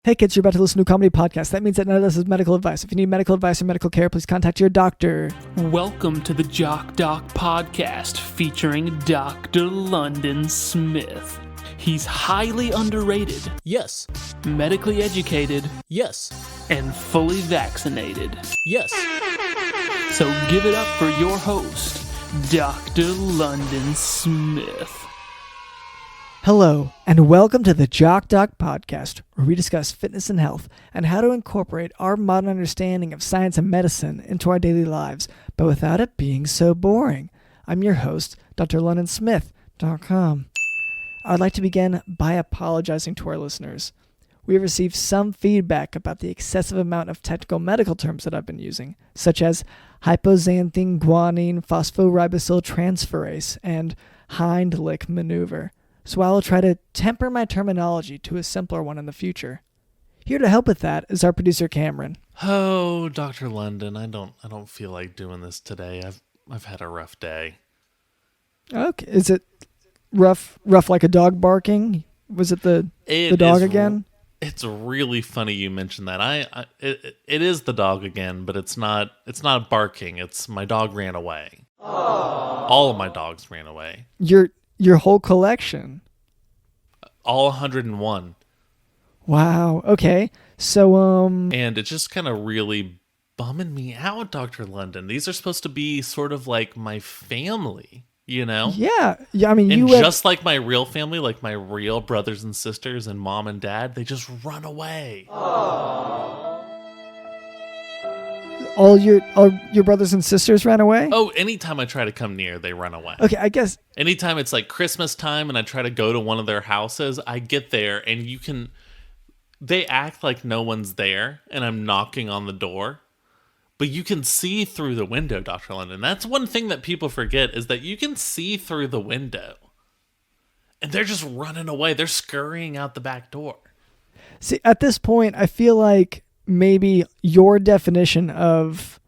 Hey kids, you're about to listen to a comedy podcast. That means that none of this is medical advice. If you need medical advice or medical care, please contact your doctor. Welcome to the Jock podcast featuring Dr. London Smith. He's highly underrated. Yes. Medically educated. Yes. And fully vaccinated. Yes. So give it up for your host, Dr. London Smith. Hello, and welcome to the Jock podcast, where we discuss fitness and health and how to incorporate our modern understanding of science and medicine into our daily lives, but without it being so boring. I'm your host, Dr. LondonSmith.com. I'd like to begin by apologizing to our listeners. We have received some feedback about the excessive amount of technical medical terms that I've been using, such as hypoxanthine guanine phosphoribosyl transferase and hind lick maneuver. So I will try to temper my terminology to a simpler one in the future. Here to help with that is our producer Cameron. Oh, Dr. London, I don't feel like doing this today. I've had a rough day. Okay, is it rough like a dog barking? Was it the dog again? It's really funny you mentioned that. It is the dog again, but it's not barking. It's my dog ran away. Aww. All of my dogs ran away. Your whole collection? All 101. Wow. Okay. So, And it's just kind of really bumming me out, Dr. London. These are supposed to be sort of like my family, you know? Yeah. I mean, and just like my real family, like my real brothers and sisters and mom and dad, they just run away. Aww. All your brothers and sisters ran away? Oh, anytime I try to come near, they run away. Okay, I guess. Anytime it's like Christmas time and I try to go to one of their houses, I get there and they act like no one's there and I'm knocking on the door. But you can see through the window, Dr. London. That's one thing that people forget is that you can see through the window. And they're just running away. They're scurrying out the back door. See, at this point, I feel like maybe your definition of,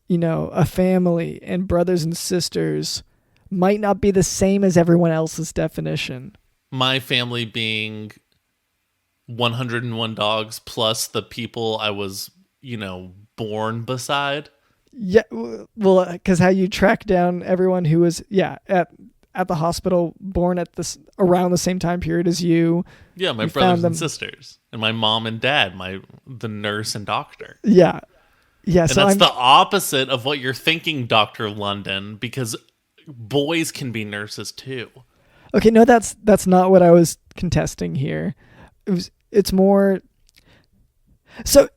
a family and brothers and sisters might not be the same as everyone else's definition. My family being 101 dogs plus the people I was, born beside. Yeah, well, because how you track down everyone who was, at the hospital, born at around the same time period as you. Yeah, my brothers and sisters, and my mom and dad, the nurse and doctor. Yeah, and so that's the opposite of what you're thinking, Dr. London, because boys can be nurses too. Okay, no, that's not what I was contesting here. It's more. So,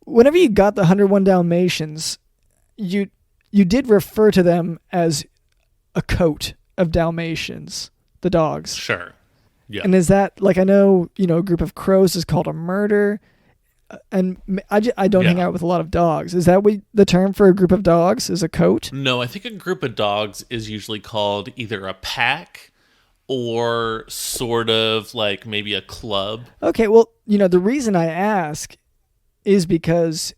whenever you got the 101 Dalmatians, you did refer to them as a coat of Dalmatians, the dogs. Sure. Yeah. And is that, like, I know, a group of crows is called a murder, and I don't hang out with a lot of dogs. Is that the term for a group of dogs is a coat? No, I think a group of dogs is usually called either a pack or sort of like maybe a club. Okay, well, the reason I ask is because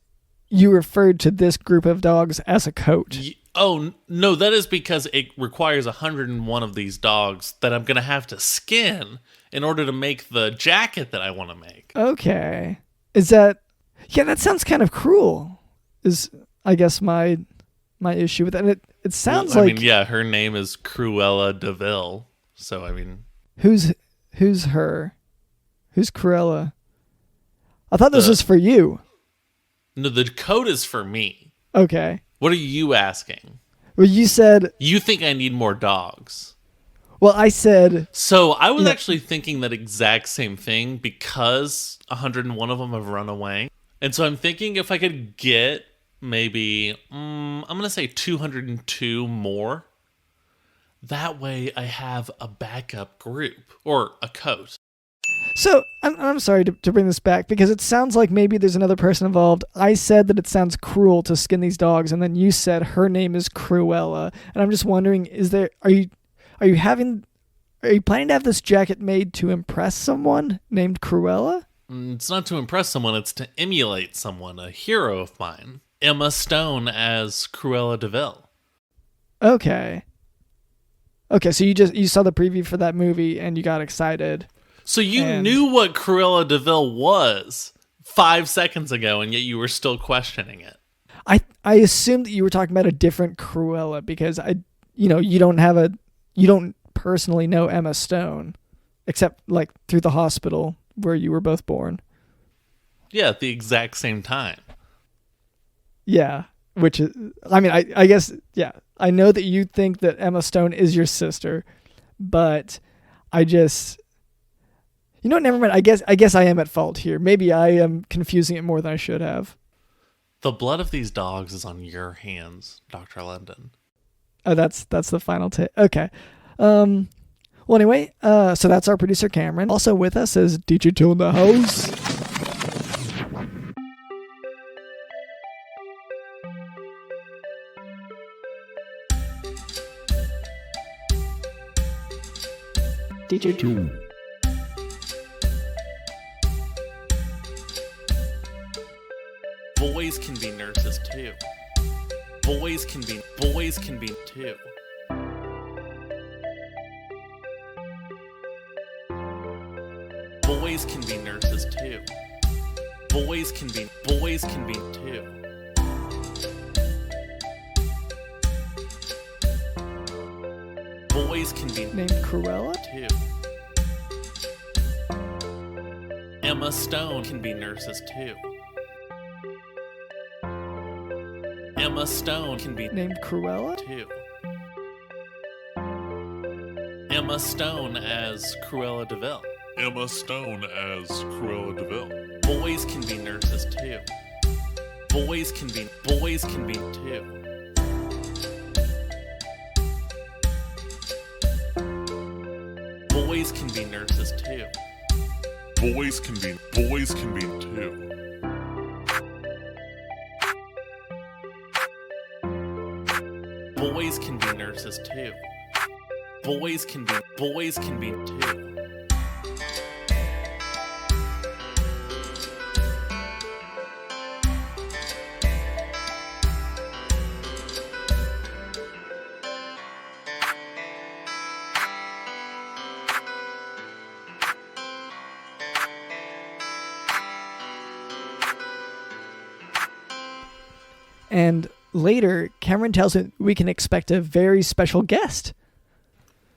you referred to this group of dogs as a coat. Oh, no, that is because it requires 101 of these dogs that I'm going to have to skin in order to make the jacket that I want to make. Okay. Is that... Yeah, that sounds kind of cruel, is, I guess, my issue with that. It sounds like... her name is Cruella Deville, so, Who's her? Who's Cruella? I thought this was for you. No, the code is for me. Okay. What are you asking? Well, you said... You think I need more dogs. Well, I said... So I was actually thinking that exact same thing because 101 of them have run away. And so I'm thinking if I could get maybe, I'm going to say 202 more. That way I have a backup group or a coat. So, I'm sorry to bring this back because it sounds like maybe there's another person involved. I said that it sounds cruel to skin these dogs, and then you said her name is Cruella. And I'm just wondering, are you planning to have this jacket made to impress someone named Cruella? It's not to impress someone, it's to emulate someone, a hero of mine. Emma Stone as Cruella Deville. Okay, so you saw the preview for that movie and you got excited. So you knew what Cruella Deville was 5 seconds ago, and yet you were still questioning it. I assumed that you were talking about a different Cruella because you don't personally know Emma Stone, except like through the hospital where you were both born. Yeah, at the exact same time. Yeah, which is, I mean, I guess, yeah, I know that you think that Emma Stone is your sister, but I just, never mind. I guess I am at fault here. Maybe I am confusing it more than I should have. The blood of these dogs is on your hands, Dr. London. Oh, that's the final take. Okay. Well, anyway, so that's our producer, Cameron. Also with us is Digital in the house. Digital. Boys can be nurses too. Boys can be too. Boys can be nurses too. Boys can be too. Boys can be named Cruella too. Emma Stone can be nurses too. Emma Stone can be named Cruella too. Emma Stone as Cruella Deville. Emma Stone as Cruella Deville. Boys can be nurses too. Boys can be too. Boys can be nurses too. Boys can be too. Boys can be nurses too. Boys can be too. And later, Cameron tells him we can expect a very special guest.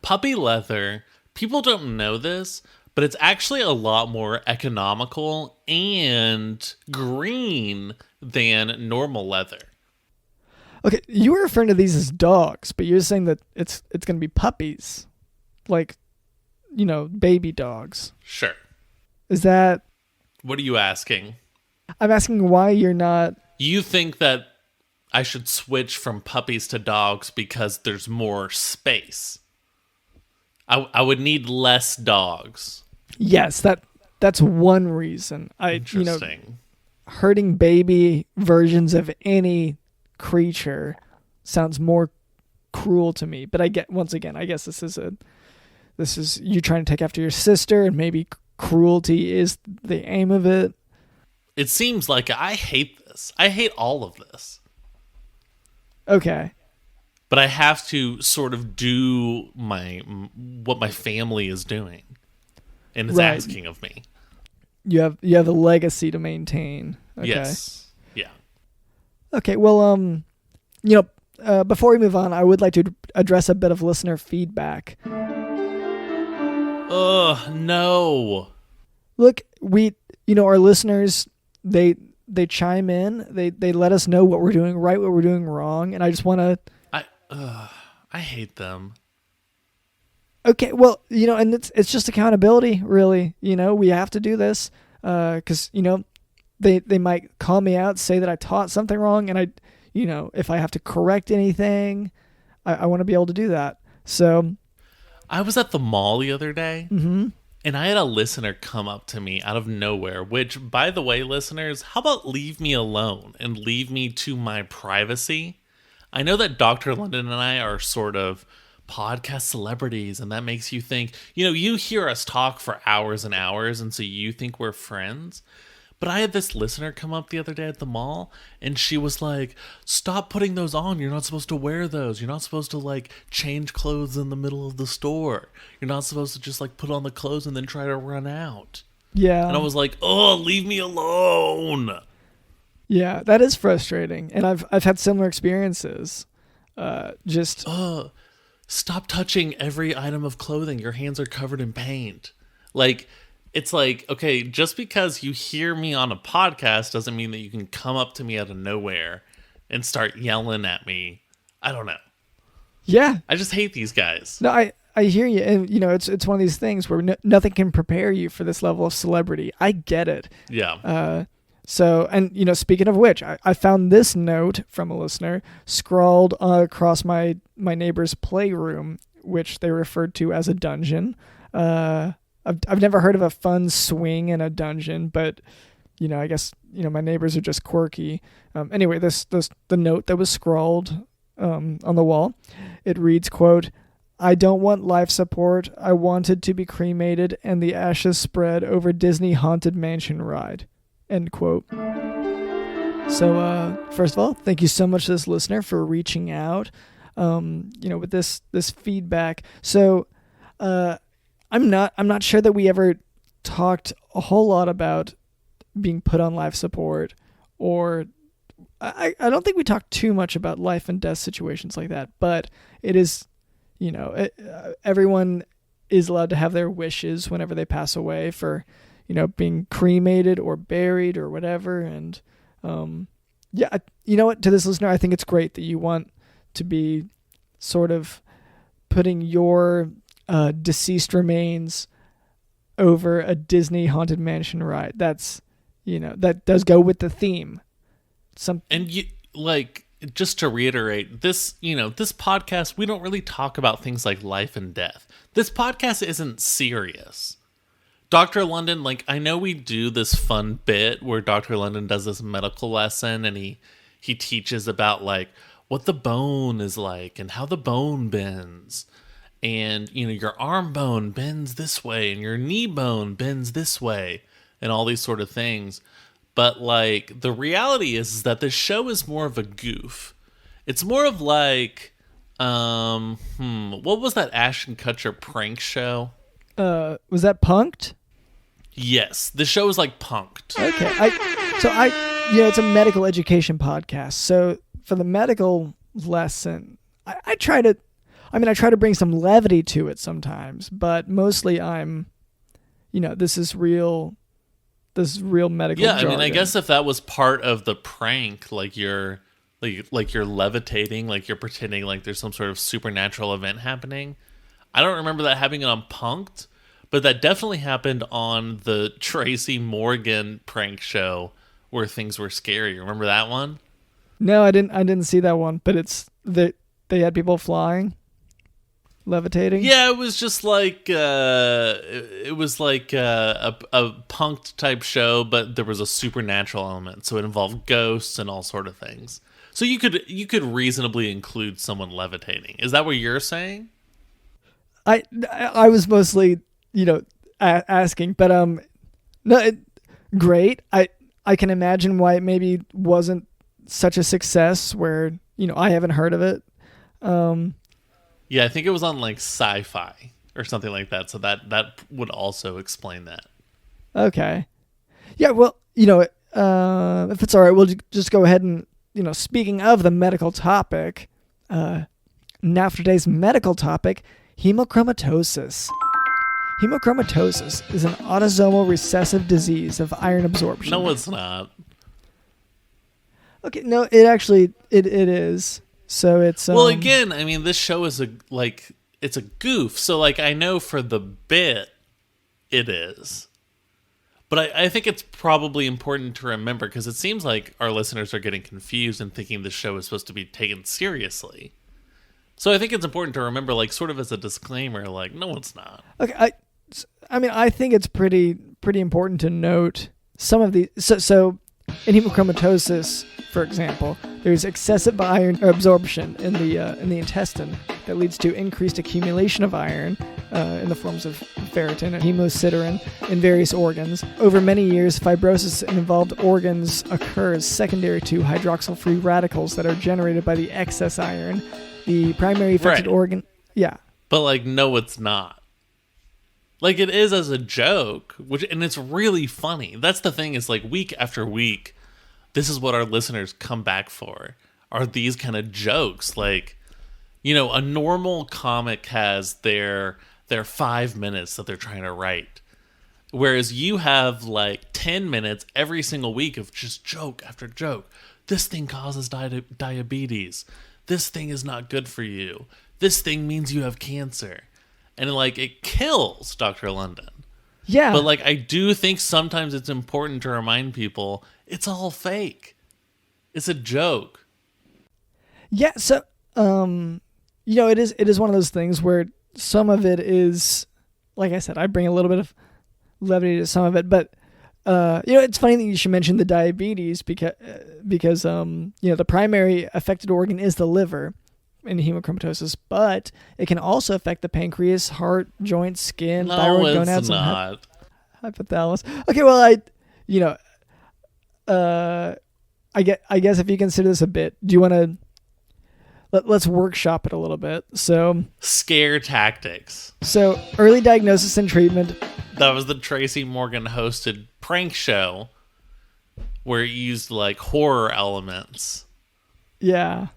Puppy leather, people don't know this, but it's actually a lot more economical and green than normal leather. Okay, you were referring to these as dogs, but you're saying that it's going to be puppies. Like, baby dogs. Sure. Is that... What are you asking? I'm asking why you're not... You think that I should switch from puppies to dogs because there's more space. I would need less dogs. Yes, that's one reason. Interesting. Hurting baby versions of any creature sounds more cruel to me. But I guess this is you trying to take after your sister, and maybe cruelty is the aim of it. It seems like I hate this. I hate all of this. Okay. But I have to sort of do what my family is doing and is asking of me. You have a legacy to maintain. Okay. Yes. Yeah. Okay. Well, before we move on, I would like to address a bit of listener feedback. Ugh, no. Look, our listeners, they chime in, they let us know what we're doing right, what we're doing wrong, and I just want to... I hate them. Okay, well, and it's just accountability, really. We have to do this because, they might call me out, say that I taught something wrong, and if I have to correct anything, I want to be able to do that. So... I was at the mall the other day, mm-hmm. and I had a listener come up to me out of nowhere, which, by the way, listeners, how about leave me alone and leave me to my privacy? I know that Dr. London and I are sort of podcast celebrities, and that makes you think, you hear us talk for hours and hours, and so you think we're friends. But I had this listener come up the other day at the mall, and she was like, stop putting those on. You're not supposed to wear those. You're not supposed to, like, change clothes in the middle of the store. You're not supposed to just, like, put on the clothes and then try to run out. Yeah. And I was like, oh, leave me alone. Yeah, that is frustrating. And I've had similar experiences. Stop touching every item of clothing. Your hands are covered in paint. Like, it's like, okay, just because you hear me on a podcast doesn't mean that you can come up to me out of nowhere and start yelling at me. I don't know. Yeah. I just hate these guys. No, I hear you. And, you know, it's one of these things where nothing can prepare you for this level of celebrity. I get it. Yeah. So, and, you know, speaking of which, I found this note from a listener scrawled across my neighbor's playroom, which they referred to as a dungeon. I've never heard of a fun swing in a dungeon, but, you know, I guess, you know, my neighbors are just quirky. Anyway, the note that was scrawled on the wall, it reads, quote, "I don't want life support. I wanted to be cremated and the ashes spread over Disney Haunted Mansion ride." End quote. So, first of all, thank you so much to this listener for reaching out, you know, with this feedback. So, I'm not sure that we ever talked a whole lot about being put on life support, or I don't think we talked too much about life and death situations like that, but it is, you know, everyone is allowed to have their wishes whenever they pass away for, you know, being cremated or buried or whatever. And, yeah, you know what, to this listener, I think it's great that you want to be sort of putting your deceased remains over a Disney Haunted Mansion ride. That's, you know, that does go with the theme. And you, like, just to reiterate, this, you know, this podcast, we don't really talk about things like life and death. This podcast isn't serious. Dr. London, like, I know we do this fun bit where Dr. London does this medical lesson and he teaches about, like, what the bone is like and how the bone bends. And, you know, your arm bone bends this way and your knee bone bends this way and all these sort of things. But, like, the reality is that this show is more of a goof. It's more of like, what was that Ashton Kutcher prank show? Was that Punk'd? Yes, the show is like Punk'd. Okay. You know, it's a medical education podcast. So for the medical lesson, I try to bring some levity to it sometimes, but mostly I'm, you know, this is real medical jargon. I mean, I guess if that was part of the prank, like you're levitating, like you're pretending like there's some sort of supernatural event happening. I don't remember that happening on Punk'd, but that definitely happened on the Tracy Morgan prank show where things were scary. Remember that one? No, I didn't see that one, but it's that they had people flying, levitating. Yeah, it was just like a Punk'd type show, but there was a supernatural element, so it involved ghosts and all sort of things. So you could reasonably include someone levitating. Is that what you're saying? I was mostly, you know, asking, but no, great. I can imagine why it maybe wasn't such a success where, you know, I haven't heard of it. Yeah, I think it was on like Sci-Fi or something like that. So that would also explain that. Okay. Yeah, well, you know, if it's all right, we'll just go ahead and, you know, speaking of the medical topic, now for today's medical topic, hemochromatosis. Hemochromatosis is an autosomal recessive disease of iron absorption. No, it's not. Okay, no, it actually it is. So it's well, again, I mean, this show is it's a goof. So like, I know for the bit, it is, but I think it's probably important to remember because it seems like our listeners are getting confused and thinking the show is supposed to be taken seriously. So I think it's important to remember, like, sort of as a disclaimer, like, no, it's not. Okay, I mean, I think it's pretty important to note some of the so in hemochromatosis, for example, there's excessive iron absorption in the intestine that leads to increased accumulation of iron in the forms of ferritin and hemosiderin in various organs. Over many years, fibrosis in involved organs occurs secondary to hydroxyl free radicals that are generated by the excess iron. The primary affected organ... Yeah. But, like, no, it's not. Like, it is as a joke, and it's really funny. That's the thing, is, like, week after week, this is what our listeners come back for, are these kind of jokes. Like, you know, a normal comic has their 5 minutes that they're trying to write. Whereas you have, like, 10 minutes every single week of just joke after joke. This thing causes diabetes. This thing is not good for you. This thing means you have cancer. And, like, it kills Dr. London. Yeah. But, like, I do think sometimes it's important to remind people it's all fake. It's a joke. Yeah, so, you know, it is one of those things where some of it is, like I said, I bring a little bit of levity to some of it, but, you know, it's funny that you should mention the diabetes because you know, the primary affected organ is the liver in hemochromatosis, but it can also affect the pancreas, heart, joints, skin, thyroid, gonads, and hypothalamus. Okay, well, I guess if you consider this a bit, do you want to let's workshop it a little bit? So scare tactics. So early diagnosis and treatment. That was the Tracy Morgan hosted prank show where it used like horror elements. Yeah.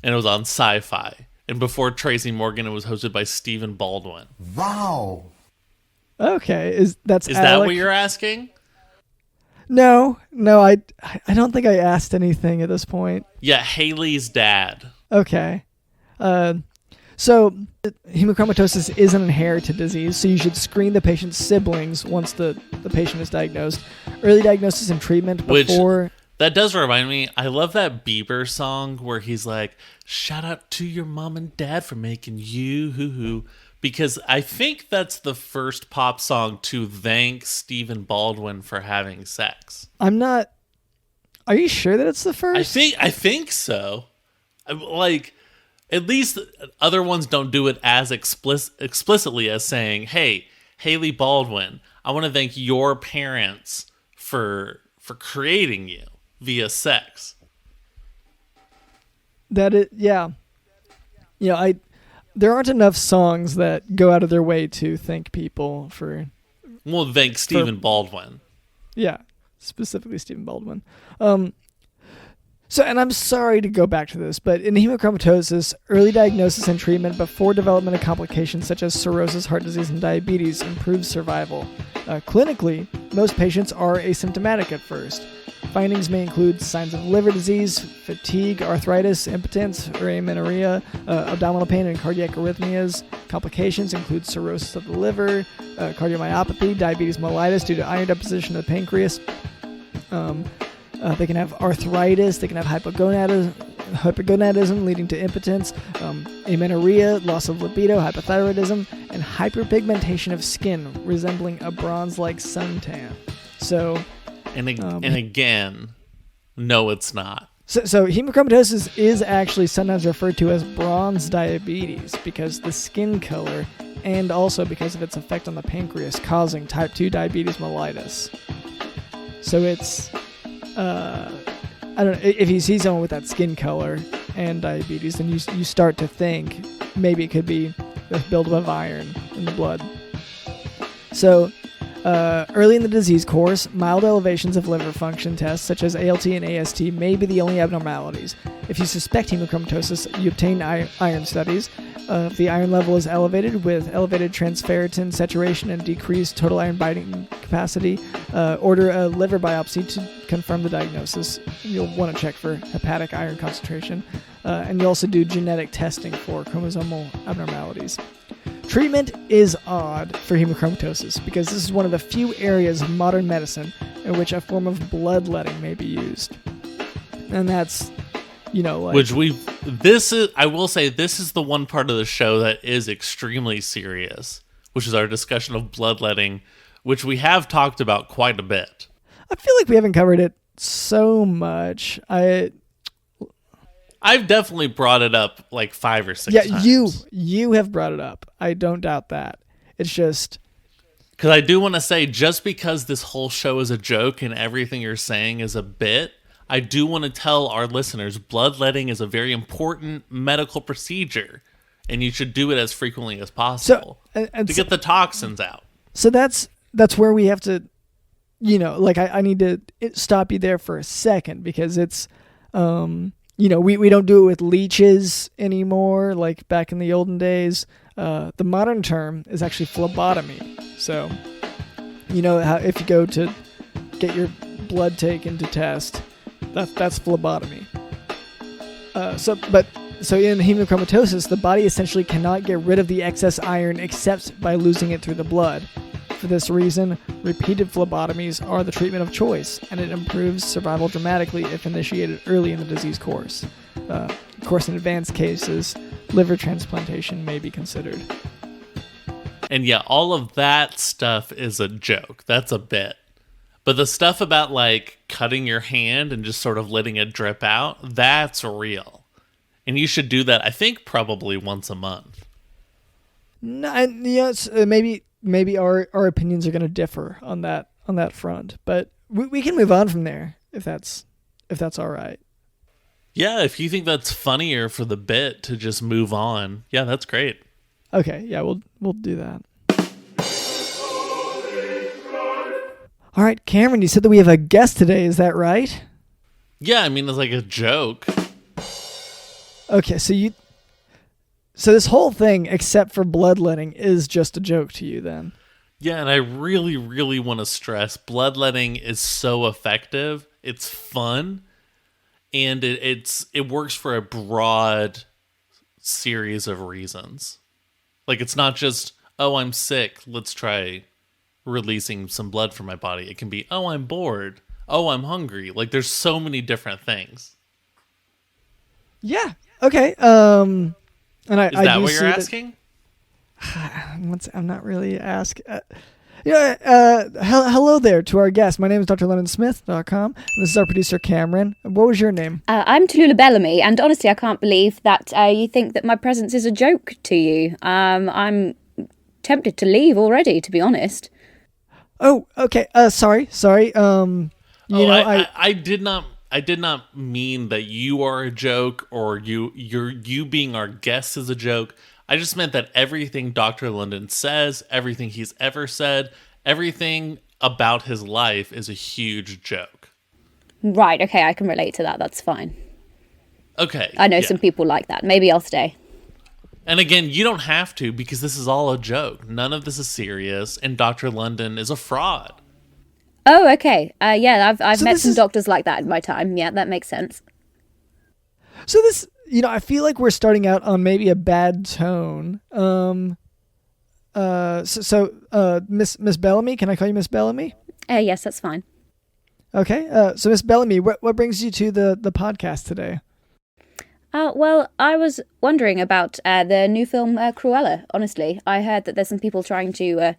And it was on Sci-Fi. And before Tracy Morgan, it was hosted by Stephen Baldwin. Wow. Okay, is that what you're asking? No, I don't think I asked anything at this point. Yeah, Haley's dad. Okay. So hemochromatosis is an inherited disease, so you should screen the patient's siblings once the patient is diagnosed. Early diagnosis and treatment before... That does remind me, I love that Bieber song where he's like, shout out to your mom and dad for making you, hoo-hoo. Because I think that's the first pop song to thank Stephen Baldwin for having sex. I'm not... Are you sure that it's the first? I think so. Like, at least other ones don't do it as explicitly as saying, hey, Haley Baldwin, I want to thank your parents for creating you via sex. Yeah. You know, there aren't enough songs that go out of their way to thank people for... Well, thank Stephen Baldwin. Yeah, specifically Stephen Baldwin. So, and I'm sorry to go back to this, but in hemochromatosis, early diagnosis and treatment before development of complications such as cirrhosis, heart disease, and diabetes improves survival. Clinically, most patients are asymptomatic at first. Findings may include signs of liver disease, fatigue, arthritis, impotence, or amenorrhea, abdominal pain, and cardiac arrhythmias. Complications include cirrhosis of the liver, cardiomyopathy, diabetes mellitus due to iron deposition of the pancreas. They can have arthritis, they can have hypogonadism leading to impotence, amenorrhea, loss of libido, hypothyroidism, and hyperpigmentation of skin resembling a bronze-like suntan. So... And again, no, it's not. So hemochromatosis is actually sometimes referred to as bronze diabetes because the skin color and also because of its effect on the pancreas causing type 2 diabetes mellitus. So it's, I don't know, if you see someone with that skin color and diabetes, then you start to think maybe it could be the buildup of iron in the blood. So... early in the disease course, mild elevations of liver function tests such as ALT and AST may be the only abnormalities. If you suspect hemochromatosis, you obtain iron studies. If the iron level is elevated with elevated transferritin saturation and decreased total iron binding capacity, order a liver biopsy to confirm the diagnosis. You'll want to check for hepatic iron concentration. And you also do genetic testing for chromosomal abnormalities. Treatment is odd for hemochromatosis because this is one of the few areas of modern medicine in which a form of bloodletting may be used. And that's, you know, like... I will say, this is the one part of the show that is extremely serious, which is our discussion of bloodletting, which we have talked about quite a bit. I feel like we haven't covered it so much. I've definitely brought it up like 5 or 6 times. You have brought it up. I don't doubt that. It's just because I do want to say, just because this whole show is a joke and everything you're saying is a bit, I do want to tell our listeners bloodletting is a very important medical procedure, and you should do it as frequently as possible to get the toxins out. So that's where we have to, like I need to stop you there for a second, because it's, we don't do it with leeches anymore like back in the olden days. The modern term is actually phlebotomy. So, how if you go to get your blood taken to test, that's phlebotomy. So in hemochromatosis, the body essentially cannot get rid of the excess iron except by losing it through the blood. For this reason, repeated phlebotomies are the treatment of choice, and it improves survival dramatically if initiated early in the disease course. Of course, in advanced cases, liver transplantation may be considered. And yeah, all of that stuff is a joke. That's a bit. But the stuff about like cutting your hand and just sort of letting it drip out, that's real. And you should do that, I think, probably once a month. No, maybe our opinions are going to differ on that front, but we can move on from there if that's all right. Yeah, if you think that's funnier for the bit to just move on, yeah, that's great. Okay, yeah, we'll do that. All right, Cameron, you said that we have a guest today, is that right? Yeah, I mean, it's like a joke. Okay, so this whole thing, except for bloodletting, is just a joke to you then? Yeah, and I really, really want to stress bloodletting is so effective. It's fun, and it works for a broad series of reasons. Like, it's not just, oh, I'm sick, let's try releasing some blood from my body. It can be, oh, I'm bored. Oh, I'm hungry. Like, there's so many different things. Yeah. Okay. And Is that what you're asking? I'm not really asking. Hello there to our guest. My name is drlondonsmith.com, and this is our producer, Cameron. What was your name? I'm Tallulah Bellamy, and honestly, I can't believe that you think that my presence is a joke to you. I'm tempted to leave already, to be honest. Oh, okay. Sorry. I did not mean that you are a joke or you being our guest is a joke. I just meant that everything Dr. London says, everything he's ever said, everything about his life is a huge joke. Right, okay, I can relate to that. That's fine. Okay. I know some people like that. Maybe I'll stay. And again, you don't have to, because this is all a joke. None of this is serious, and Dr. London is a fraud. Oh, okay. Yeah, I've met some doctors like that in my time. Yeah, that makes sense. So this, I feel like we're starting out on maybe a bad tone. Miss Bellamy, can I call you Miss Bellamy? Yes, that's fine. Okay. So Miss Bellamy, what brings you to the podcast today? Well, I was wondering about the new film Cruella. Honestly, I heard that there's some people trying to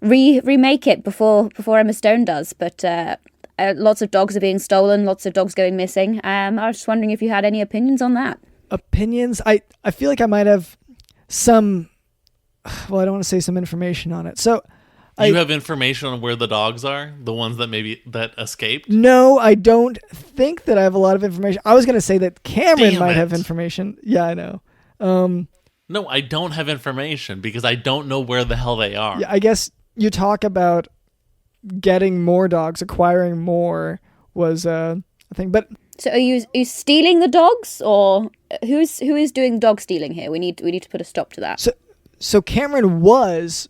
remake it before Emma Stone does, but lots of dogs are being stolen, lots of dogs going missing. I was just wondering if you had any opinions on that. Opinions? I feel like I might have some. Well, I don't want to say some information on it. So. You have information on where the dogs are? The ones that escaped? No, I don't think that I have a lot of information. I was going to say that Cameron might have information. Yeah, I know. No, I don't have information because I don't know where the hell they are. Yeah, I guess you talk about getting more dogs, acquiring more was a thing. But so are you stealing the dogs, or who is doing dog stealing here? We need to put a stop to that. So Cameron was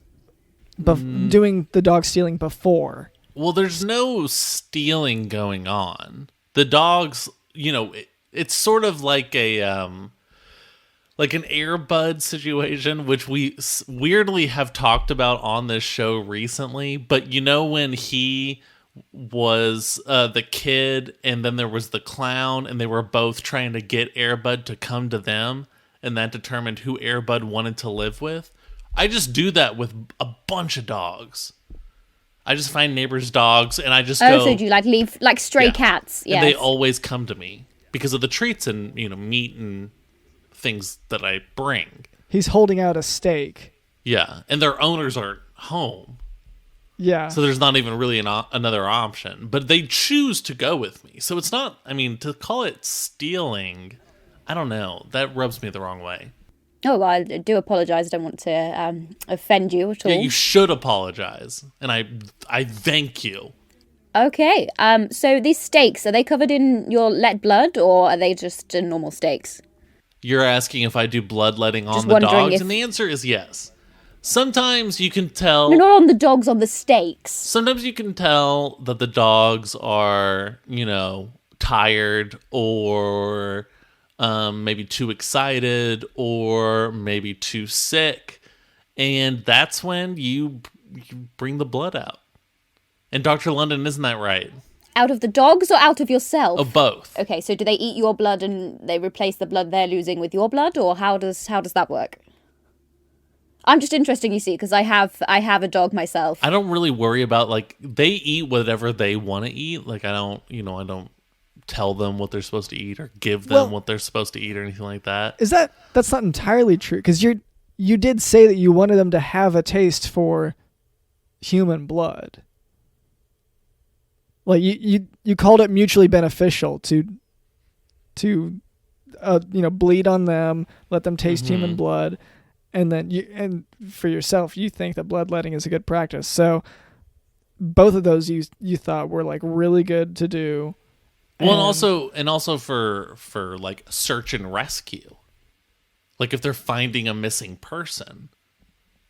doing the dog stealing before. Well, there's no stealing going on. The dogs, it's sort of like like an Air Bud situation, which we weirdly have talked about on this show recently. But when he was the kid and then there was the clown and they were both trying to get Air Bud to come to them, and that determined who Air Bud wanted to live with. I just do that with a bunch of dogs. I just find neighbors' dogs, and I just Oh, go. so do you like leave like stray cats? Yes. And they always come to me because of the treats and meat and things that I bring. He's holding out a steak. Yeah, and their owners are home, Yeah. so there's not even really another option. But they choose to go with me, so it's not. I mean, to call it stealing, I don't know. That rubs me the wrong way. Oh, well, I do apologise. I don't want to offend you at all. Yeah, you should apologize, and I thank you. Okay. So these steaks, are they covered in your let blood, or are they just normal steaks? You're asking if I do bloodletting on Just the wondering dogs, if- and the answer is yes. Sometimes you can tell. No, not on the dogs, on the steaks. Sometimes you can tell that the dogs are, tired or maybe too excited or maybe too sick. And that's when you bring the blood out. And Dr. London, isn't that right? Out of the dogs or out of yourself? Of both. Okay, so do they eat your blood and they replace the blood they're losing with your blood, or how does that work? I'm just interested, you see, because I have a dog myself. I don't really worry about, they eat whatever they want to eat. I don't tell them what they're supposed to eat or give them what they're supposed to eat or anything like that. That's not entirely true, because you did say that you wanted them to have a taste for human blood. Like you called it mutually beneficial to bleed on them, let them taste human blood, and then for yourself you think that bloodletting is a good practice. So both of those you thought were really good to do. Well, and also for search and rescue. If they're finding a missing person,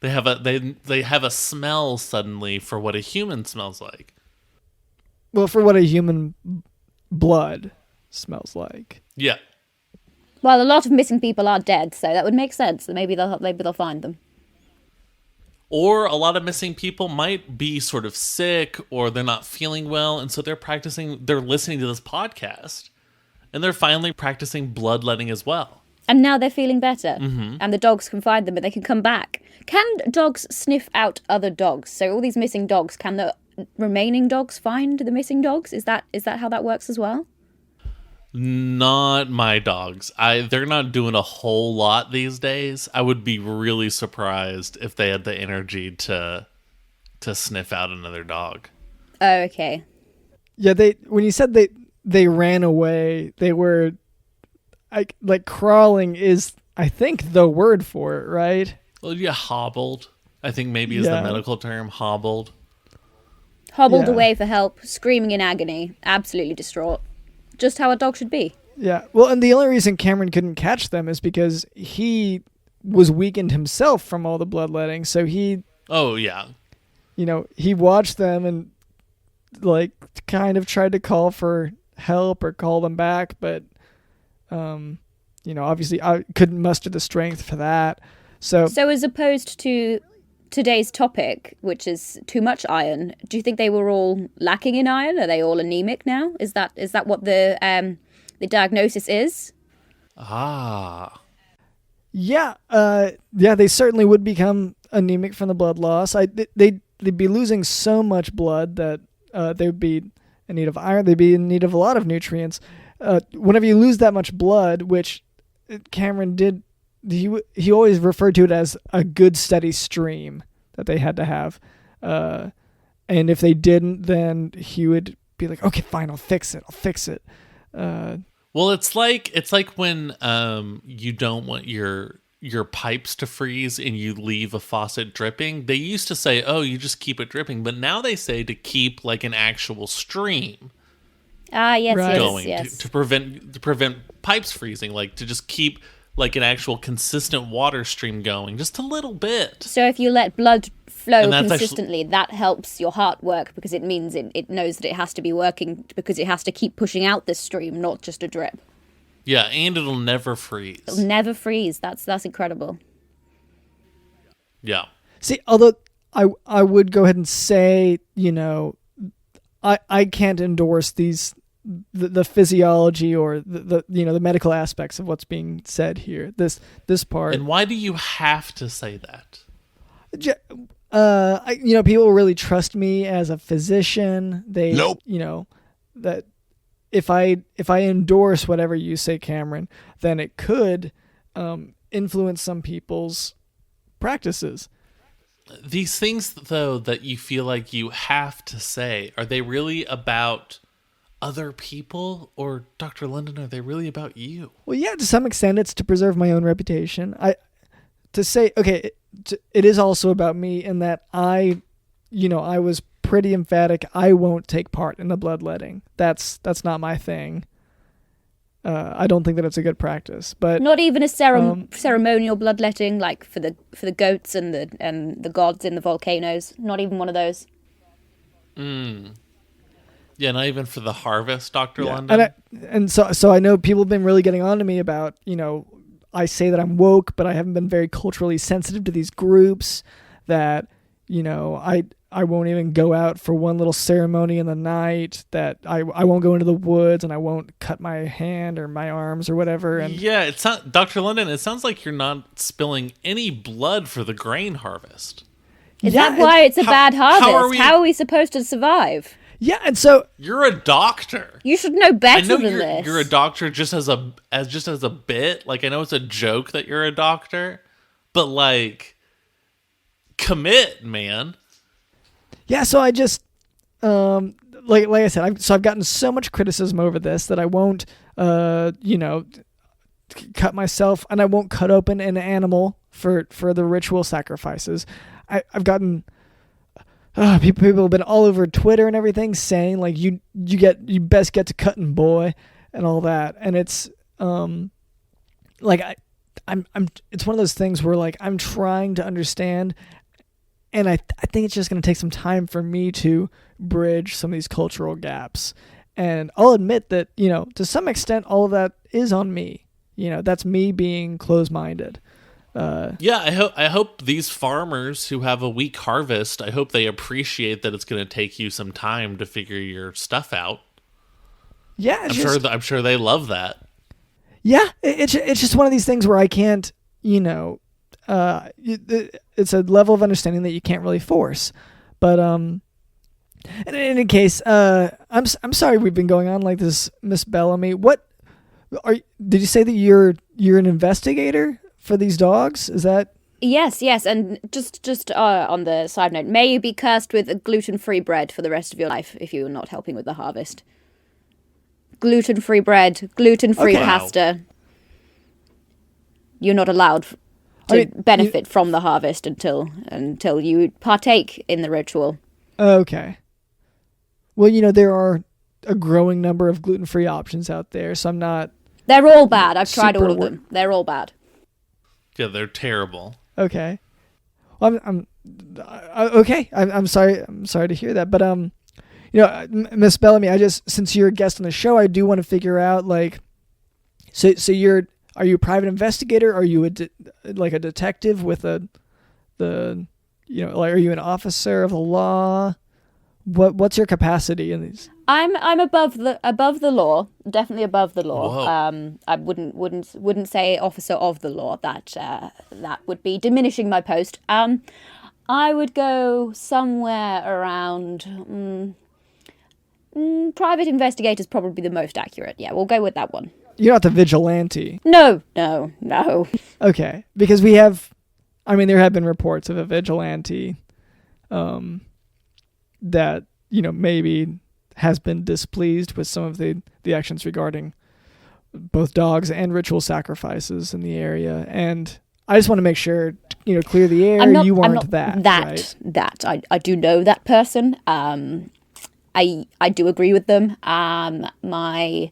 they have a smell suddenly for what a human smells like. Well, for what a human blood smells like. Yeah. Well, a lot of missing people are dead, so that would make sense. Maybe they'll find them. Or a lot of missing people might be sort of sick or they're not feeling well, and so they're listening to this podcast, and they're finally practicing bloodletting as well. And now they're feeling better, and the dogs can find them and they can come back. Can dogs sniff out other dogs? So all these missing dogs, can the remaining dogs find the missing dogs? Is that how that works as well? Not my dogs. They're not doing a whole lot these days. I would be really surprised if they had the energy to sniff out another dog. Oh, okay. Yeah, when you said they ran away, they were crawling is, I think, the word for it, right? Well, yeah, hobbled. I think maybe is the medical term, hobbled. Hobbled away for help, screaming in agony, absolutely distraught. Just how a dog should be. Yeah. Well, and the only reason Cameron couldn't catch them is because he was weakened himself from all the bloodletting. So he... Oh, yeah. He watched them and, kind of tried to call for help or call them back. But, obviously I couldn't muster the strength for that. So as opposed to today's topic, which is too much iron, do you think they were all lacking in iron? Are they all anemic now? Is that what the diagnosis is? Ah. Yeah. They certainly would become anemic from the blood loss. They'd be losing so much blood that they would be in need of iron. They'd be in need of a lot of nutrients. Whenever you lose that much blood, which Cameron did, he always referred to it as a good steady stream that they had to have. And if they didn't, then he would be like, okay, fine, I'll fix it. Well, it's like when you don't want your pipes to freeze and you leave a faucet dripping. They used to say, oh, you just keep it dripping. But now they say to keep an actual stream. Ah, yes, right. Going yes. to prevent pipes freezing, to just keep an actual consistent water stream going, just a little bit. So if you let blood flow And that's consistently, that helps your heart work, because it means it knows that it has to be working, because it has to keep pushing out this stream, not just a drip. Yeah, and it'll never freeze. It'll never freeze. That's incredible. Yeah. See, although I would go ahead and say, I can't endorse the physiology or the medical aspects of what's being said here. This part. And why do you have to say that? People really trust me as a physician. They, Nope. That if I endorse whatever you say, Cameron, then it could influence some people's practices. These things, though, that you feel like you have to say, are they really about other people? Or, Dr. London, are they really about you? Well, yeah, to some extent, it's to preserve my own reputation. It is also about me in that I was pretty emphatic. I won't take part in the bloodletting. That's not my thing. I don't think that it's a good practice. But Not even a ceremonial bloodletting, like for the goats and the gods in the volcanoes. Not even one of those. Yeah, not even for the harvest, Dr. London. So I know people have been really getting on to me about, I say that I'm woke, but I haven't been very culturally sensitive to these groups, that, I won't even go out for one little ceremony in the night, that I won't go into the woods and I won't cut my hand or my arms or whatever. And Yeah, it's not, Dr. London, it sounds like you're not spilling any blood for the grain harvest. Is that why it's a bad harvest? how How are we supposed to survive? Yeah, and so You're a doctor. You should know I better know than this. you're a doctor just as a bit. Like, I know it's a joke that you're a doctor, but like, commit, man. yeah, so I just like I said, I've gotten so much criticism over this that I won't cut myself, and I won't cut open an animal for the ritual sacrifices. I've gotten people have been all over Twitter and everything saying like you best get to cutting, boy, and all that, and it's it's one of those things where like I'm trying to understand, and I think it's just going to take some time for me to bridge some of these cultural gaps, and I'll admit that to some extent all of that is on me. That's me being closed-minded. Yeah, I hope these farmers who have a weak harvest, I hope they appreciate that it's going to take you some time to figure your stuff out. Yeah, I'm sure they love that. Yeah, it's just one of these things where I can't, it's a level of understanding that you can't really force. But in any case, I'm sorry we've been going on like this, Miss Bellamy. Did you say that you're an investigator for these dogs? Is that? Yes, and just on the side note, may you be cursed with a gluten-free bread for the rest of your life if you're not helping with the harvest. Gluten-free bread, gluten-free Okay. pasta. You're not allowed to benefit from the harvest until you partake in the ritual. Okay. Well, there are a growing number of gluten-free options out there, so I'm not. They're all bad. I've tried all of Super them. They're all bad. Yeah, they're terrible. Okay. Well, okay. I'm sorry. I'm sorry to hear that. But Miss Bellamy, since you're a guest on the show, I do want to figure out like, so are you a private investigator? Are you a detective with are you an officer of the law? What's your capacity in these? I'm above the law, definitely above the law. Whoa. I wouldn't say officer of the law. That would be diminishing my post. I would go somewhere around private investigator's probably the most accurate. Yeah, we'll go with that one. You're not the vigilante. No. Okay, because there have been reports of a vigilante that maybe has been displeased with some of the actions regarding both dogs and ritual sacrifices in the area, and I just want to make sure clear the air. You aren't that. Right? I do know that person. I do agree with them. My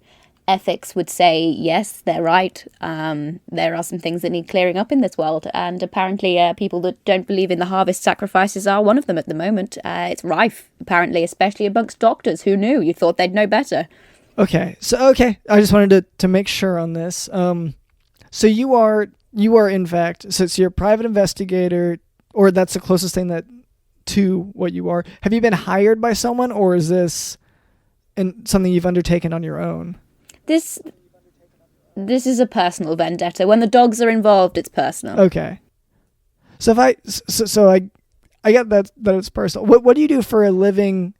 ethics would say yes, they're right. There are some things that need clearing up in this world, and apparently people that don't believe in the harvest sacrifices are one of them at the moment. It's rife, apparently, especially amongst doctors. Who knew? You thought they'd know better. Okay, I just wanted to make sure on this. So you are in fact, so you're a private investigator, or that's the closest thing to what you are. Have you been hired by someone, or is this something you've undertaken on your own? This is a personal vendetta. When the dogs are involved, it's personal. Okay. So I get that it's personal. What do you do for a living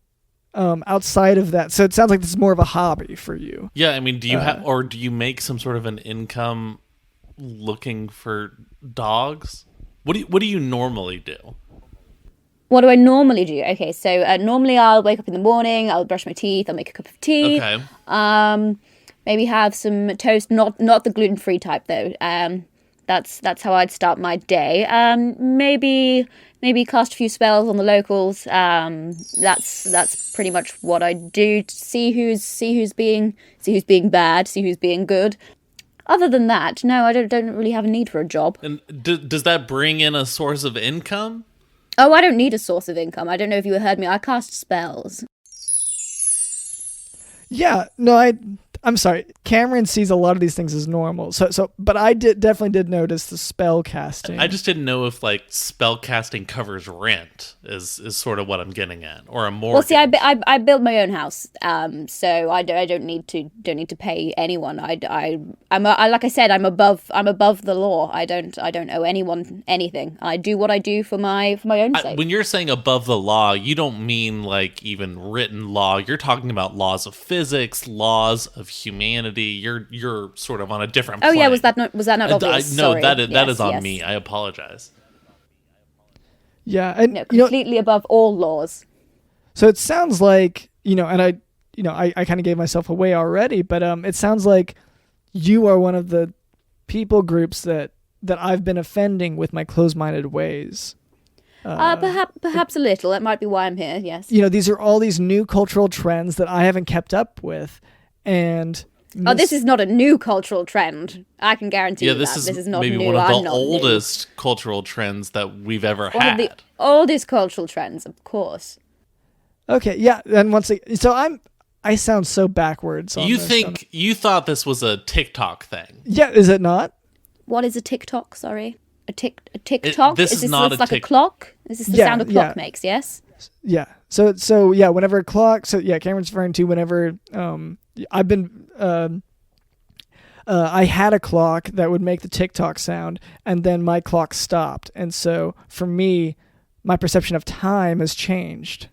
outside of that? So it sounds like this is more of a hobby for you. Yeah, I mean, do you have, or do you make some sort of an income looking for dogs? What do you normally do? What do I normally do? Okay, so normally I'll wake up in the morning, I'll brush my teeth, I'll make a cup of tea. Okay. Maybe have some toast, not the gluten-free type though. That's how I'd start my day. Maybe cast a few spells on the locals. That's pretty much what I do to see who's being bad, see who's being good. Other than that, no, I don't really have a need for a job. And does that bring in a source of income? Oh, I don't need a source of income. I don't know if you heard me. I cast spells. Yeah, no, I'm sorry. Cameron sees a lot of these things as normal. But I definitely did notice the spell casting. I just didn't know if like spell casting covers rent is sort of what I'm getting at, or a mortgage. Well, see, I built my own house, so I don't need to pay anyone. I'm like I said, I'm above the law. I don't owe anyone anything. I do what I do for my own sake. When you're saying above the law, you don't mean like even written law. You're talking about laws of physics, laws of humanity. You're sort of on a different plane. Oh yeah, was that not obvious? No, Sorry. that is on yes. me. I apologize. Yeah, and No, completely above all laws. So it sounds like, and I kind of gave myself away already, but it sounds like you are one of the people groups that I've been offending with my closed-minded ways. Perhaps a little. That might be why I'm here. Yes. These are all these new cultural trends that I haven't kept up with, and this is not a new cultural trend. I can guarantee you that. This is not maybe new. one of I'm the not oldest cultural trends that we've ever one had. of the oldest cultural trends, of course. Okay, yeah, and once again, so I sound so backwards. On You thought this was a TikTok thing? Yeah, is it not? What is a TikTok? Sorry, a TikTok. This is not like a a clock. Is this the sound a clock makes? Yes. Yeah. So yeah, whenever a clock. So yeah, Cameron's referring to whenever I've been I had a clock that would make the TikTok sound, and then my clock stopped, and so for me, my perception of time has changed.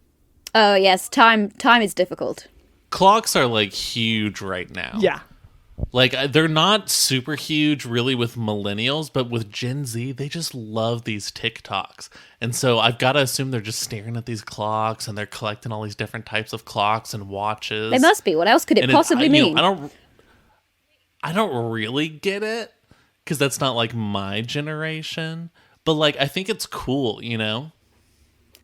Oh yes, time is difficult. Clocks are like huge right now. Yeah. Like they're not super huge really with millennials, but with Gen Z, they just love these TikToks. And so I've got to assume they're just staring at these clocks and they're collecting all these different types of clocks and watches. They must be. What else could it possibly mean? I don't really get it because that's not like my generation, but like I think it's cool,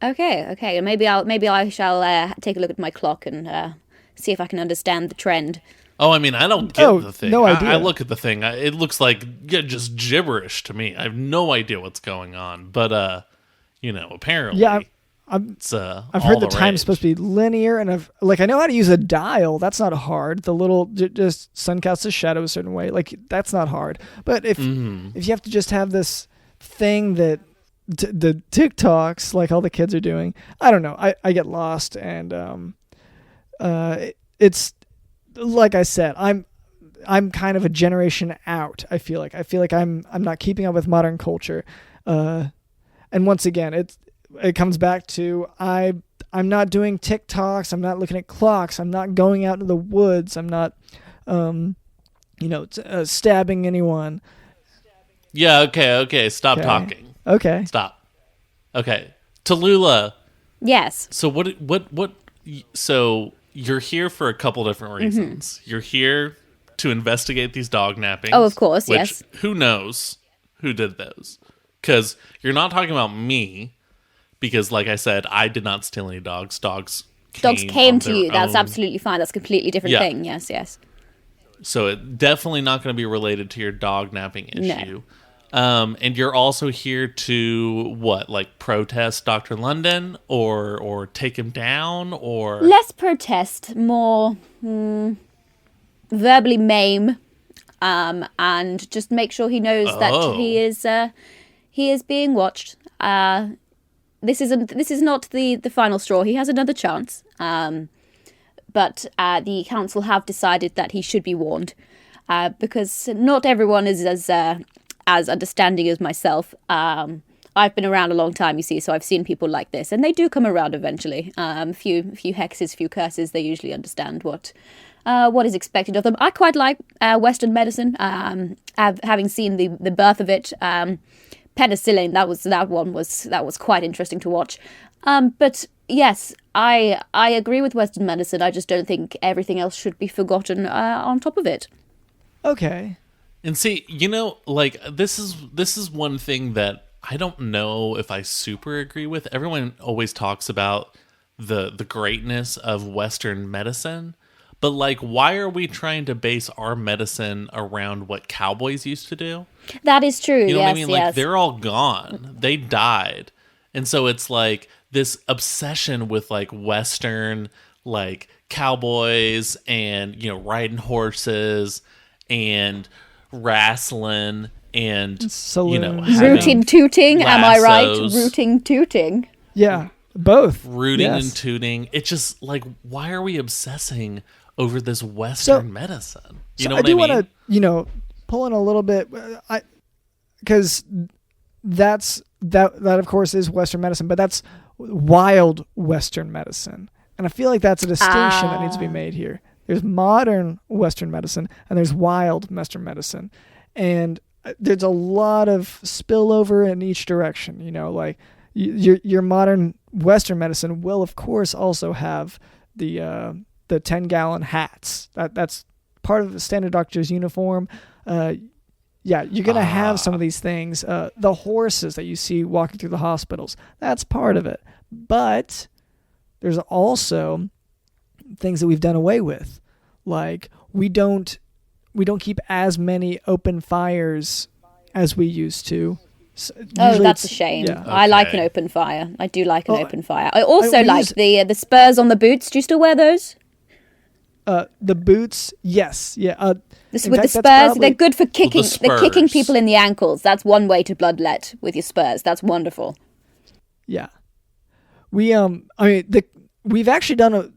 Okay. Maybe I shall take a look at my clock and see if I can understand the trend. Oh, I mean, I don't get the thing. No idea. I look at the thing. It looks like just gibberish to me. I have no idea what's going on. But, apparently, Yeah, I've heard the time's supposed to be linear, and I know how to use a dial. That's not hard. The little just sun casts a shadow a certain way. Like that's not hard. But if you have to just have this thing that the TikToks like all the kids are doing, I don't know. I get lost, and it's. Like I said, I'm kind of a generation out. I feel like I'm not keeping up with modern culture, and once again, it comes back to I'm not doing TikToks. I'm not looking at clocks. I'm not going out into the woods. I'm not, stabbing anyone. Yeah. Okay. Stop talking. Okay. Stop. Okay. Tallulah. Yes. So what? So. You're here for a couple different reasons. You're here to investigate these dog nappings. Oh, of course, which, yes. Who knows who did those? Because you're not talking about me. Because, like I said, I did not steal any dogs. Dogs came to you. That's absolutely fine. That's a completely different thing. Yes. So it's definitely not going to be related to your dog napping issue. No. And you're also here to what, like protest Dr. London or take him down or less protest, more verbally maim, and just make sure he knows that he is being watched. This is not the final straw. He has another chance. But the council have decided that he should be warned, because not everyone is as understanding as myself. I've been around a long time, you see, so I've seen people like this, and they do come around eventually. Few hexes, few curses. They usually understand what is expected of them. I quite like Western medicine. Having seen the birth of it, penicillin. That was quite interesting to watch. But yes, I agree with Western medicine. I just don't think everything else should be forgotten on top of it. Okay. And see, like this is one thing that I don't know if I super agree with. Everyone always talks about the greatness of Western medicine, but like, why are we trying to base our medicine around what cowboys used to do? That is true. You know yes, what I mean? Like, yes. they're all gone. They died. And so it's like this obsession with like Western, like cowboys and, riding horses and wrestling and, Saloons. Rooting, tooting. Am I right? lassos. Rooting, tooting. Yeah, both. Rooting Yes. and tooting. It's just like, why are we obsessing over this Western medicine? You know what I mean? want to, pull in a little bit, because that of course is Western medicine, but that's wild Western medicine, and I feel like that's a distinction that needs to be made here. There's modern Western medicine and there's wild Western medicine, and there's a lot of spillover in each direction. Like your modern Western medicine will, of course, also have the 10-gallon hats. That's part of the standard doctor's uniform. Yeah, you're going to have some of these things. The horses that you see walking through the hospitals, that's part of it. But there's also things that we've done away with. Like, we don't keep as many open fires as we used to. Oh, that's a shame. Yeah. I like an open fire. I do like an open fire. I also like the spurs on the boots. Do you still wear those? The boots, yes. Yeah. With the spurs, they're good for kicking. Well, They're kicking people in the ankles. That's one way to bloodlet with your spurs. That's wonderful. Yeah. We've actually done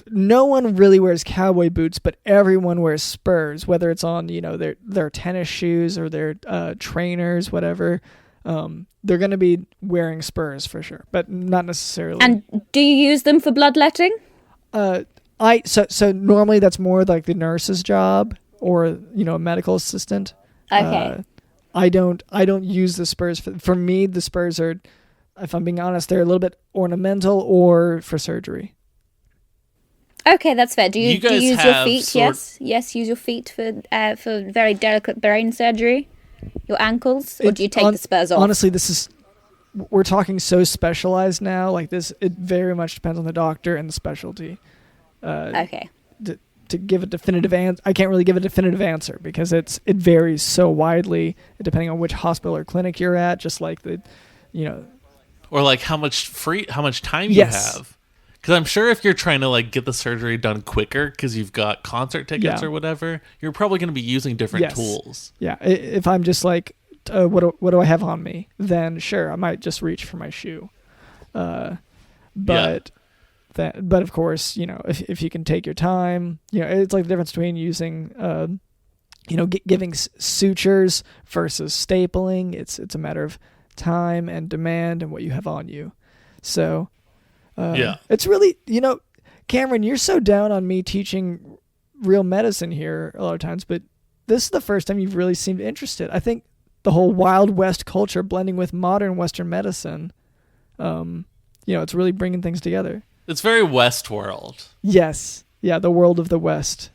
no one really wears cowboy boots, but everyone wears spurs, whether it's on, their tennis shoes or their trainers, whatever. They're going to be wearing spurs for sure, but not necessarily. And do you use them for bloodletting? So normally that's more like the nurse's job or, a medical assistant. Okay. I don't use the spurs. For me, the spurs are, if I'm being honest, they're a little bit ornamental or for surgery. Okay, that's fair. Do you use your feet? Yes, use your feet for very delicate brain surgery. Your ankles, or do you take the spurs off? Honestly, we're talking so specialized now. Like this, it very much depends on the doctor and the specialty. Okay. To give a definitive answer, I can't really give a definitive answer because it varies so widely depending on which hospital or clinic you're at. Just like or like how much time you have. Because I'm sure if you're trying to like get the surgery done quicker because you've got concert tickets or whatever, you're probably going to be using different tools. Yeah. If I'm just like, what do I have on me? Then sure, I might just reach for my shoe. But of course, if you can take your time, it's like the difference between using, giving sutures versus stapling. It's a matter of time and demand and what you have on you. So. It's really, Cameron, you're so down on me teaching real medicine here a lot of times, but this is the first time you've really seemed interested. I think the whole Wild West culture blending with modern Western medicine, it's really bringing things together. It's very Westworld. Yes. Yeah, the world of the West.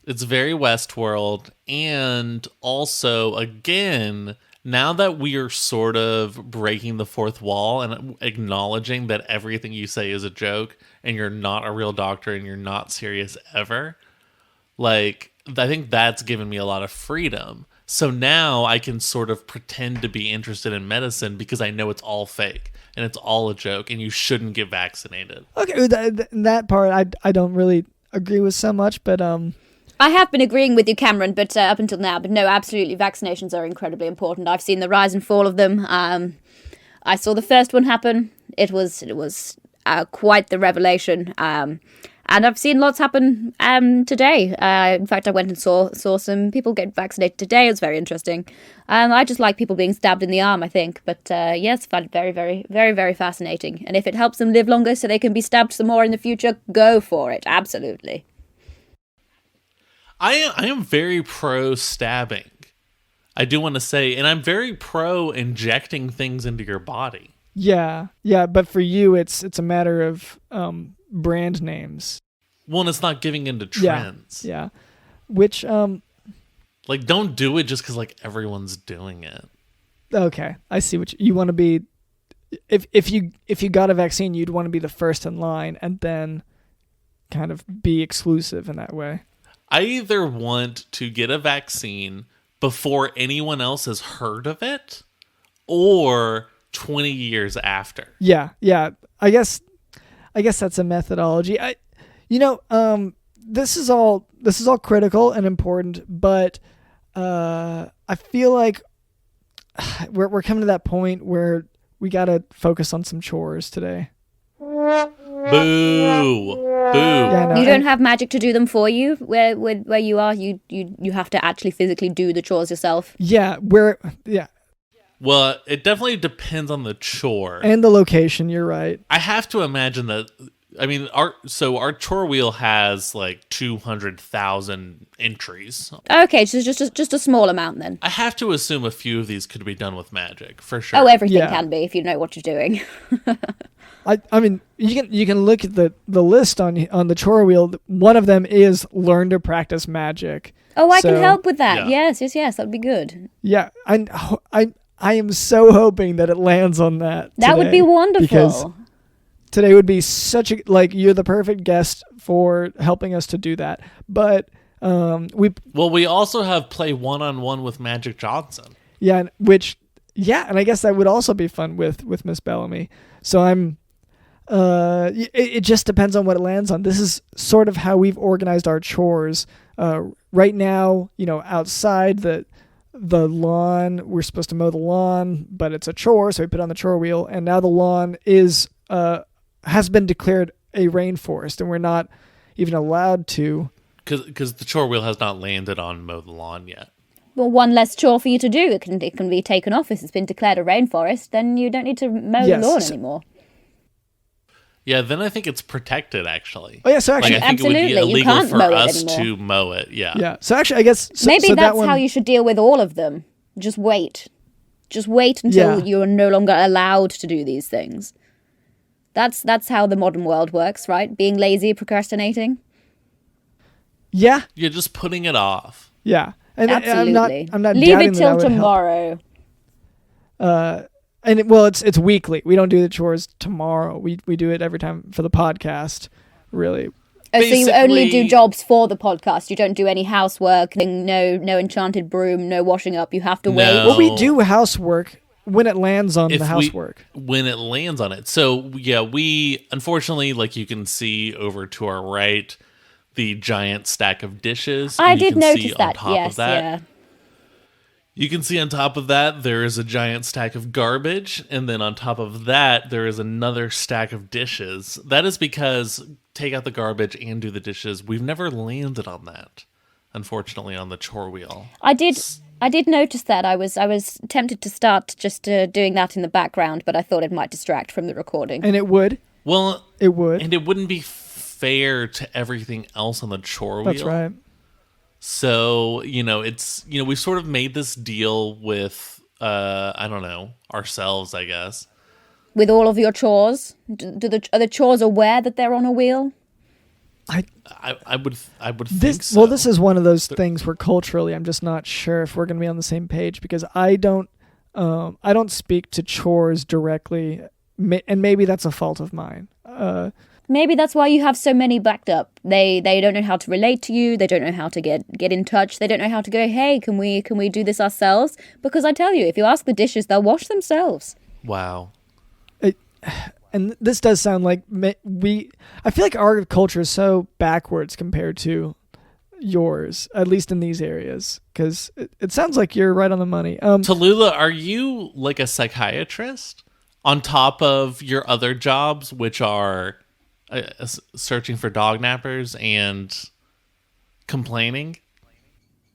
It's very Westworld. And also, again, now that we are sort of breaking the fourth wall and acknowledging that everything you say is a joke and you're not a real doctor and you're not serious ever, like, I think that's given me a lot of freedom. So now I can sort of pretend to be interested in medicine because I know it's all fake and it's all a joke and you shouldn't get vaccinated. Okay, that part I don't really agree with so much, but I have been agreeing with you, Cameron, but up until now. But no, absolutely, vaccinations are incredibly important. I've seen the rise and fall of them. I saw the first one happen. It was quite the revelation. And And I've seen lots happen today. In fact, I went and saw some people get vaccinated today. It was very interesting. I just like people being stabbed in the arm, I think. But yes, I find it very, very, very, very fascinating. And if it helps them live longer so they can be stabbed some more in the future, go for it. Absolutely. I am very pro stabbing. I do want to say, and I'm very pro injecting things into your body. Yeah, but for you, it's a matter of brand names. Well, and it's not giving into trends. Yeah. Which like, don't do it just because like everyone's doing it. Okay, I see what you want to be. If you got a vaccine, you'd want to be the first in line, and then kind of be exclusive in that way. I either want to get a vaccine before anyone else has heard of it, or 20 years after. Yeah. I guess that's a methodology. This is all critical and important, but I feel like we're coming to that point where we gotta focus on some chores today. Boo. Yeah, no, You don't have magic to do them for you. Where you are, you have to actually physically do the chores yourself. Yeah, Well, it definitely depends on the chore. and the location. You're right. I have to imagine that. I mean, our chore wheel has like 200,000 entries. Okay, so just a small amount then. I have to assume a few of these could be done with magic for sure. Oh, everything Yeah. can be if you know what you're doing. I mean, you can look at the list on the chore wheel. One of them is learn to practice magic. Oh, I can So, help with that. Yeah. Yes, that would be good. Yeah, I am so hoping that it lands on that. That would today, be wonderful. because today would be such a you're the perfect guest for helping us to do that. But we also have play one-on-one with Magic Johnson. and I guess that would also be fun with Miss Bellamy. So it just depends on what it lands on. This is sort of how we've organized our chores. Right now, outside the lawn, we're supposed to mow the lawn, but it's a chore, so we put it on the chore wheel. And now the lawn has been declared a rainforest, and we're not even allowed to. Because the chore wheel has not landed on mow the lawn yet. Well, one less chore for you to do. It can be taken off if it's been declared a rainforest. Then you don't need to mow Yes. the lawn anymore. Yeah, then I think it's protected, actually. Oh yeah, so actually, I think Absolutely, it would you be illegal can't for mow it us anymore. to mow it. Yeah. yeah. So actually, I guess Maybe so that's that one, how you should deal with all of them. Just wait. Just wait until Yeah. you are no longer allowed to do these things. That's how the modern world works, right? Being lazy, procrastinating. Yeah, You're just putting it off. yeah. And Absolutely. I'm not Leave doubting it that till would help. tomorrow. It's weekly. We don't do the chores tomorrow. We do it every time for the podcast. Really. Oh, so you only do Basically- jobs for the podcast. You don't do any housework. No enchanted broom. No washing up. You have to wait. No. Well, we do housework when it lands on the housework. When it lands on it. So, yeah, we, unfortunately, like you can see over to our right, the giant stack of dishes. I and you did can notice see that. On top Yes, of that, yeah. You can see on top of that, there is a giant stack of garbage. And then on top of that, there is another stack of dishes. That is because take out the garbage and do the dishes. We've never landed on that, unfortunately, on the chore wheel. I did notice that. I was tempted to start just doing that in the background, but I thought it might distract from the recording. And it would. Well, It would. and it wouldn't be fair to everything else on the chore That's wheel. right. So, it's, we sort of made this deal with, I don't know, ourselves, I guess. With all of your chores, are the chores aware that they're on a wheel? I would think so. Well, this is one of those things where culturally, I'm just not sure if we're going to be on the same page, because I don't speak to chores directly, and maybe that's a fault of mine. Maybe that's why you have so many backed up. They don't know how to relate to you. They don't know how to get in touch. They don't know how to go, hey, can we do this ourselves? Because I tell you, if you ask the dishes, they'll wash themselves. Wow. And this does sound like I feel like our culture is so backwards compared to yours, at least in these areas, because it sounds like you're right on the money. Tallulah, are you like a psychiatrist on top of your other jobs, which are searching for dog nappers and complaining.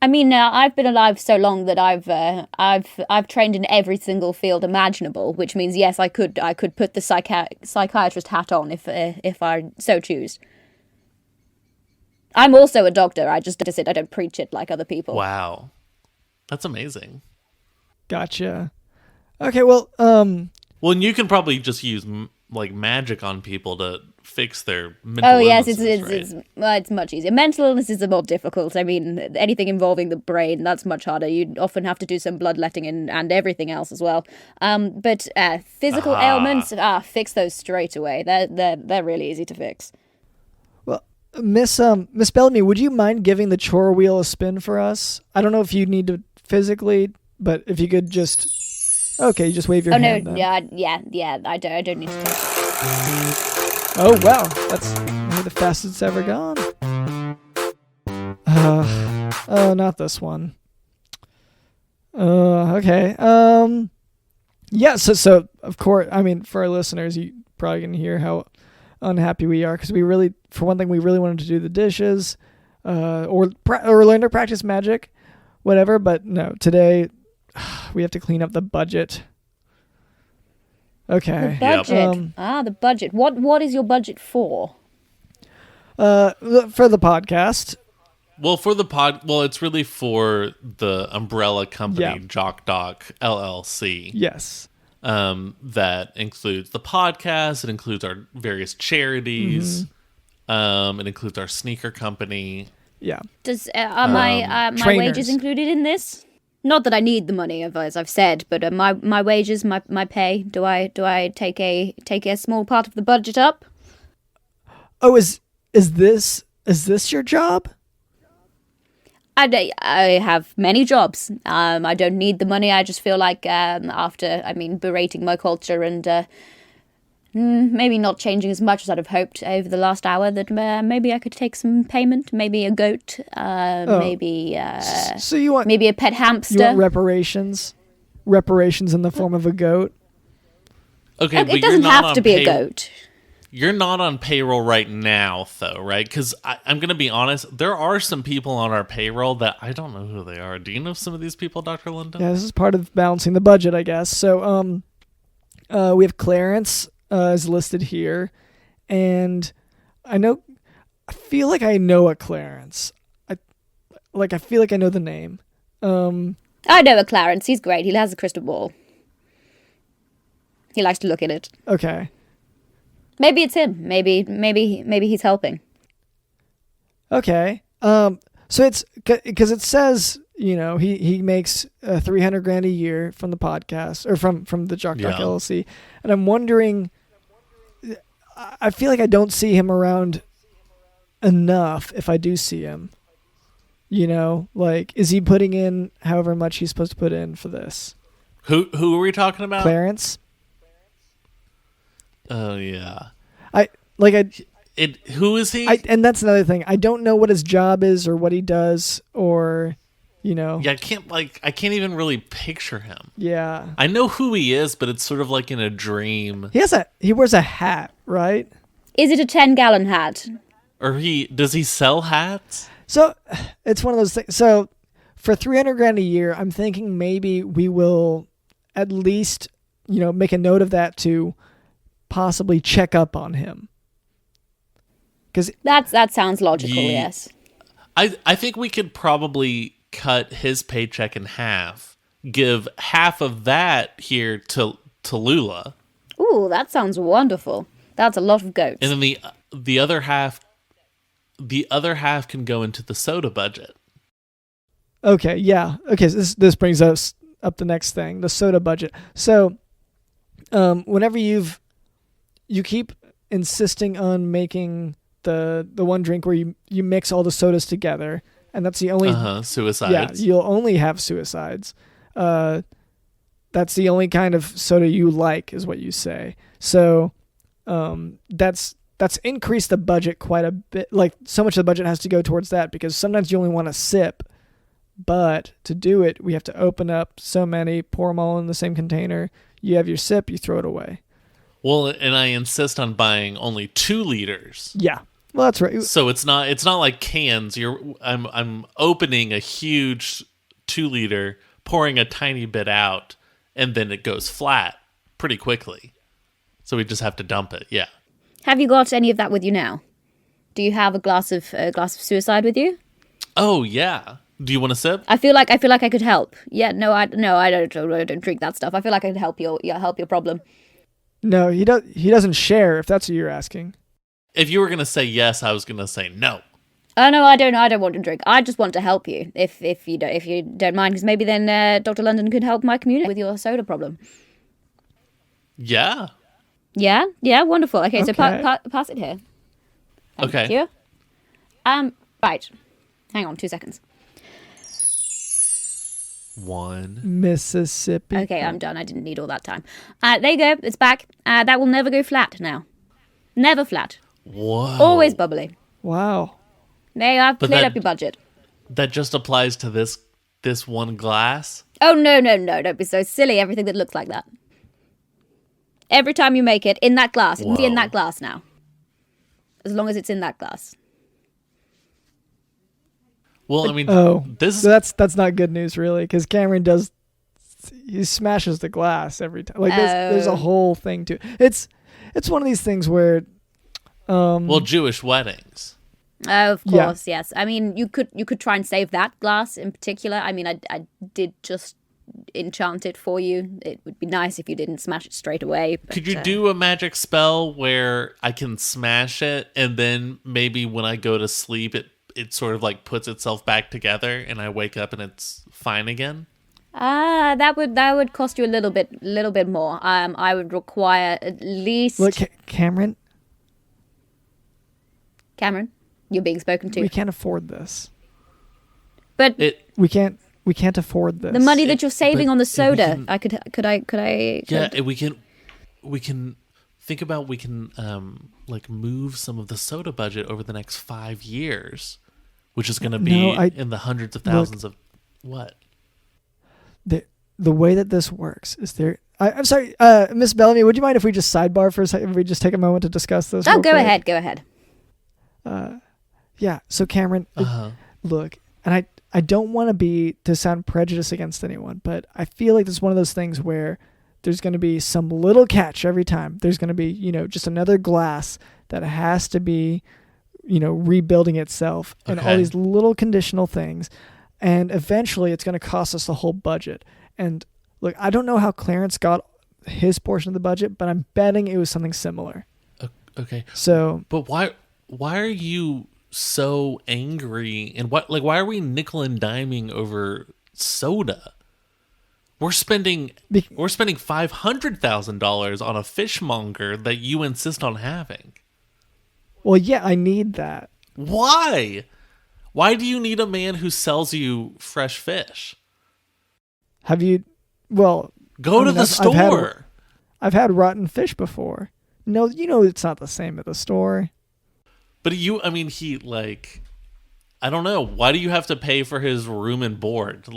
I mean, I've been alive so long that I've trained in every single field imaginable, which means yes, I could put the psychiatrist hat on if I so choose. I'm also a doctor. I don't preach it like other people. Wow, that's amazing. Gotcha. Okay, well, Well, and you can probably just use like magic on people to fix their mental Oh yes, illnesses, it's much easier. Mental illnesses are more difficult. I mean, anything involving the brain, that's much harder. You often have to do some bloodletting and everything else as well. But physical ailments, fix those straight away. They're really easy to fix. well, Miss Bellamy, would you mind giving the chore wheel a spin for us? I don't know if you need to physically, but if you could just... Okay, you just wave your hand. Oh no, then. yeah. I don't need to touch. Oh wow, that's maybe the fastest it's ever gone. Oh, not this one. Okay. Yeah. So of course, I mean, for our listeners, you probably can hear how unhappy we are because we really, for one thing, we really wanted to do the dishes, or learn to practice magic, whatever. But no, today we have to clean up the budget. Okay. The budget. The budget. What is your budget for? For the podcast. Well, it's really for the umbrella company, Jock LLC. Yes. That includes the podcast. It includes our various charities. It includes our sneaker company. Yeah. Are my wages included in this? Not that I need the money, as I've said, but my wages, my pay. Do I take a small part of the budget up? Oh, is this your job? I have many jobs. I don't need the money. I just feel like after berating my culture and maybe not changing as much as I'd have hoped over the last hour, that maybe I could take some payment. Maybe a goat. Maybe so you want maybe a pet hamster. You want reparations? Reparations in the form of a goat? Okay, but it doesn't have to be a goat. You're not on payroll right now, though, right? Because I'm going to be honest, there are some people on our payroll that I don't know who they are. Do you know some of these people, Dr. London? Yeah, this is part of balancing the budget, I guess. So, we have Clarence is listed here, and I feel like I know a Clarence. I feel like I know the name. I know a Clarence. He's great. He has a crystal ball. He likes to look at it. Okay. Maybe it's him. Maybe he's helping. Okay. So it's because it says, he makes $300,000 a year from the podcast or from the Jock LLC, and I'm wondering. I feel like I don't see him around enough. If I do see him, is he putting in however much he's supposed to put in for this? Who are we talking about? Clarence. Oh yeah. Who is he? And that's another thing. I don't know what his job is or what he does or, Yeah, I can't even really picture him. Yeah. I know who he is, but it's sort of like in a dream. He wears a hat, right? Is it a 10-gallon hat? Or does he sell hats? So it's one of those things. So for $300,000 a year, I'm thinking maybe we will at least, make a note of that to possibly check up on him. Because that sounds logical. Yes. I think we could probably cut his paycheck in half, give half of that here to Tallulah. Ooh, that sounds wonderful. That's a lot of goats. And then the other half can go into the soda budget. Okay, yeah. Okay, so this brings us up the next thing, the soda budget. So, whenever you keep insisting on making the one drink where you mix all the sodas together, and that's the only suicides. Yeah, you'll only have suicides. That's the only kind of soda you like, is what you say. So, that's increased the budget quite a bit. Like, so much of the budget has to go towards that because sometimes you only want a sip, but to do it, we have to open up so many, pour them all in the same container. You have your sip, you throw it away. Well, and I insist on buying only 2 liters. Yeah. Well, that's right. So it's not like cans. I'm opening a huge 2 liter, pouring a tiny bit out, and then it goes flat pretty quickly. So we just have to dump it. Yeah. Have you got any of that with you now? Do you have a glass of suicide with you? Oh yeah. Do you want a sip? I feel like I could help. Yeah, no, I don't drink that stuff. I feel like I could help your problem. No, he doesn't share. If that's what you're asking. If you were gonna say yes, I was gonna say no. Oh no, I don't want to drink. I just want to help you. If you don't mind, because maybe then Dr. London could help my community with your soda problem. Yeah. Yeah, wonderful. Okay, so pass it here. Thank Okay. you. Right. Hang on 2 seconds. 1. Mississippi. Okay, I'm done. I didn't need all that time. There you go. It's back. That will never go flat now. Never flat. Whoa. Always bubbly. Wow. There you are. But Cleared that- up your budget. That just applies to this one glass. Oh, no. Don't be so silly. Everything that looks like that. Every time you make it, in that glass. It must be in Whoa. that glass now. As long as it's in that glass. Well, I mean, this So that's not good news, really, because Cameron he smashes the glass every time. Like there's a whole thing to it. It's one of these things where, well, Jewish weddings. Oh, of Yeah. course, yes. I mean, you could try and save that glass in particular. I mean, I did just enchant it for you. It would be nice if you didn't smash it straight away. But, Could you do a magic spell where I can smash it, and then maybe when I go to sleep, it sort of like puts itself back together, and I wake up and it's fine again? That would cost you a little bit more. I would require at least. look, Cameron, Cameron, you're being spoken to. we can't afford this. But We can't afford this. the money that you're saving but on the we soda, can- could I? Yeah, we can think about like move some of the soda budget over the next 5 years, which is going to be in the hundreds of thousands of what? The way that this works is there. I'm sorry, Miss Bellamy. Would you mind if we just sidebar for a second? If we just take a moment to discuss this. Oh, real go quick? ahead. Yeah. So Cameron, look, and I don't want to sound prejudiced against anyone, but I feel like this is one of those things where there's going to be some little catch every time. There's going to be, just another glass that has to be, rebuilding itself, and all these little conditional things, and eventually it's going to cost us the whole budget. And look, I don't know how Clarence got his portion of the budget, but I'm betting it was something similar. Okay. So, But why are you so angry, and why are we nickel and diming over soda? We're spending $500,000 on a fishmonger that you insist on having. well, yeah, I need that. Why? Why do you need a man who sells you fresh fish? Have you? Well, Go to the store. I've had rotten fish before. No, it's not the same at the store. But I don't know. Why do you have to pay for his room and board?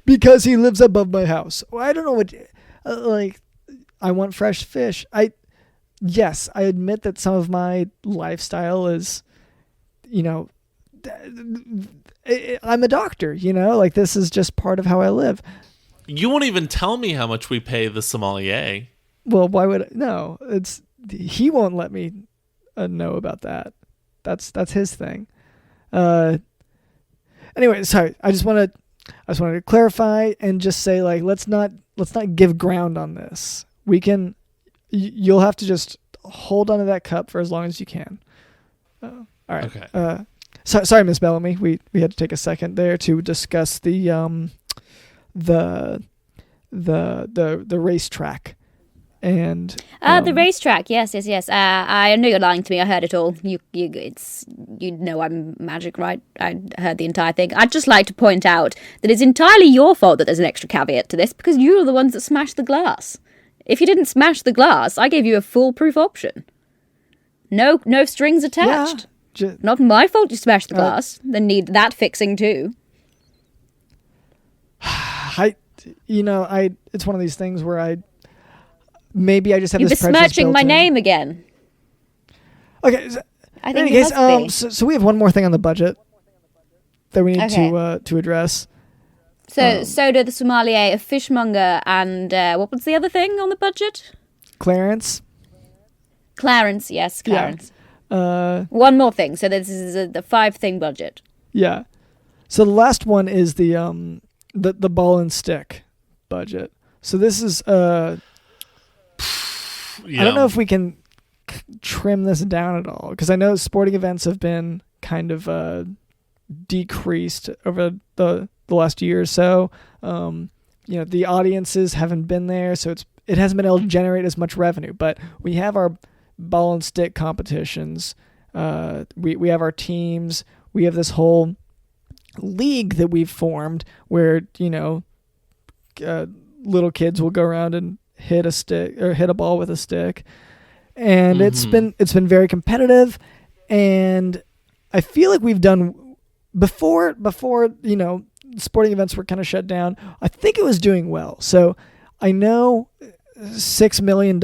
Because he lives above my house. Well, I don't know what. I want fresh fish. Yes, I admit that some of my lifestyle is, I'm a doctor. This is just part of how I live. You won't even tell me how much we pay the sommelier. Well, why would no? He won't let me know about that. That's his thing. Anyway, sorry. I just wanted to clarify and just say, let's not give ground on this. You'll have to just hold onto that cup for as long as you can. All right. Okay. Sorry, Miss Bellamy. We had to take a second there to discuss the racetrack. And The racetrack, yes. I know you're lying to me. I heard it all. I'm magic, right? I heard the entire thing. I'd just like to point out that it's entirely your fault that there's an extra caveat to this, because you're the ones that smashed the glass. If you didn't smash the glass, I gave you a foolproof option. No strings attached. Yeah, Not my fault you smashed the glass. They need that fixing too. it's one of these things where maybe I just have You're this prejudice besmirching built my in. name again. Okay. So, I in think any it case, must be. so we have one more thing on the budget that we need Okay. to address. So, soda, the sommelier, a fishmonger, and what was the other thing on the budget? Clarence. Clarence, yes, Yeah. Clarence. Uh, One more thing. So this is the 5-thing budget. yeah. So the last one is the ball and stick budget. So this is I don't know if we can trim this down at all, because I know sporting events have been kind of decreased over the last year or so. The audiences haven't been there, so it hasn't been able to generate as much revenue. But we have our ball and stick competitions. We have our teams. We have this whole league that we've formed where little kids will go around and hit a stick or hit a ball with a stick, and it's been very competitive. And I feel like we've done before sporting events were kind of shut down. I think it was doing well. So I know $6 million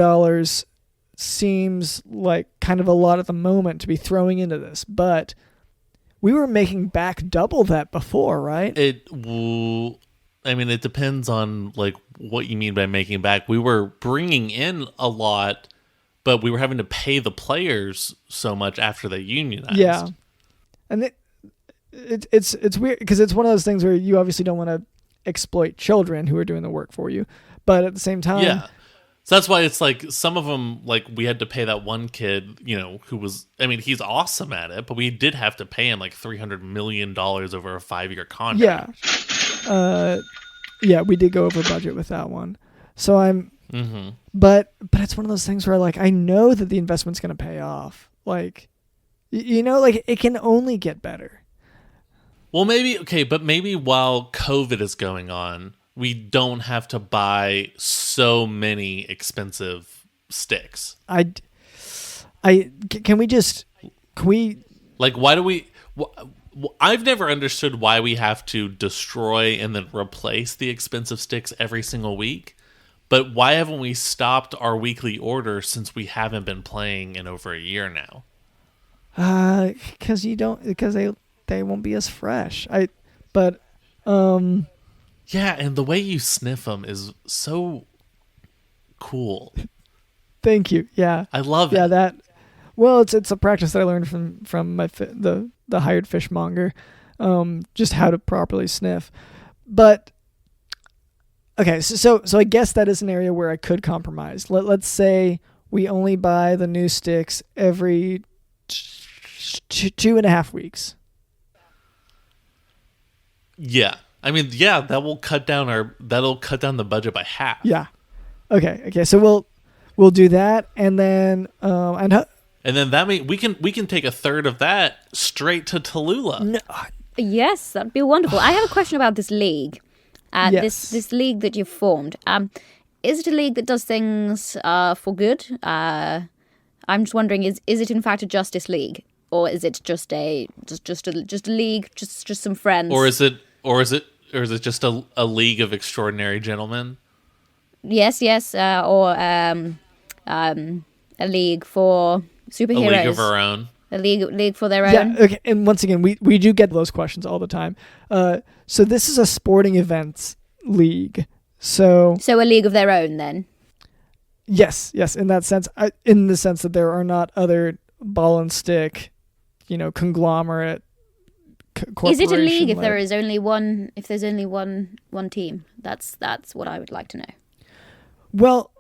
seems like kind of a lot at the moment to be throwing into this, but we were making back double that before, right? It depends on like what you mean by making back. We were bringing in a lot, but we were having to pay the players so much after they unionized. Yeah, and it's weird because it's one of those things where you obviously don't want to exploit children who are doing the work for you, but at the same time, yeah. So that's why it's like some of them, like we had to pay that one kid, who was, he's awesome at it, but we did have to pay him like $300 million over a 5-year contract. Yeah, we did go over budget with that one. So but it's one of those things where like I know that the investment's going to pay off. Like, like it can only get better. Well, maybe while COVID is going on, we don't have to buy so many expensive sticks. Can we like, why do we? I've never understood why we have to destroy and then replace the expensive sticks every single week. But why haven't we stopped our weekly order since we haven't been playing in over a year now? Because they won't be as fresh. Yeah, and the way you sniff them is so cool. Thank you. Yeah, I love it. Yeah, it's a practice that I learned from the hired fishmonger, just how to properly sniff. But okay, so I guess that is an area where I could compromise. Let's say we only buy the new sticks every 2.5 weeks. Yeah. That'll cut down the budget by half. Yeah. Okay. So we'll do that, and then and then that means we can take a third of that straight to Tallulah. No, Yes, that'd be wonderful. I have a question about this league. Yes. This league that you've formed. Is it a league that does things for good? I'm just wondering, is it in fact a justice league, or is it just a league, just some friends? Or is it just a league of extraordinary gentlemen? Yes, or a league for superheroes. A league of our own. A league for their yeah. own. Okay. And once again, we do get those questions all the time. So this is a sporting events league. So a league of their own, then. Yes. In that sense, in the sense that there are not other ball and stick, conglomerate. Is it a league if like, there is only one? If there's only one team, that's what I would like to know. Well,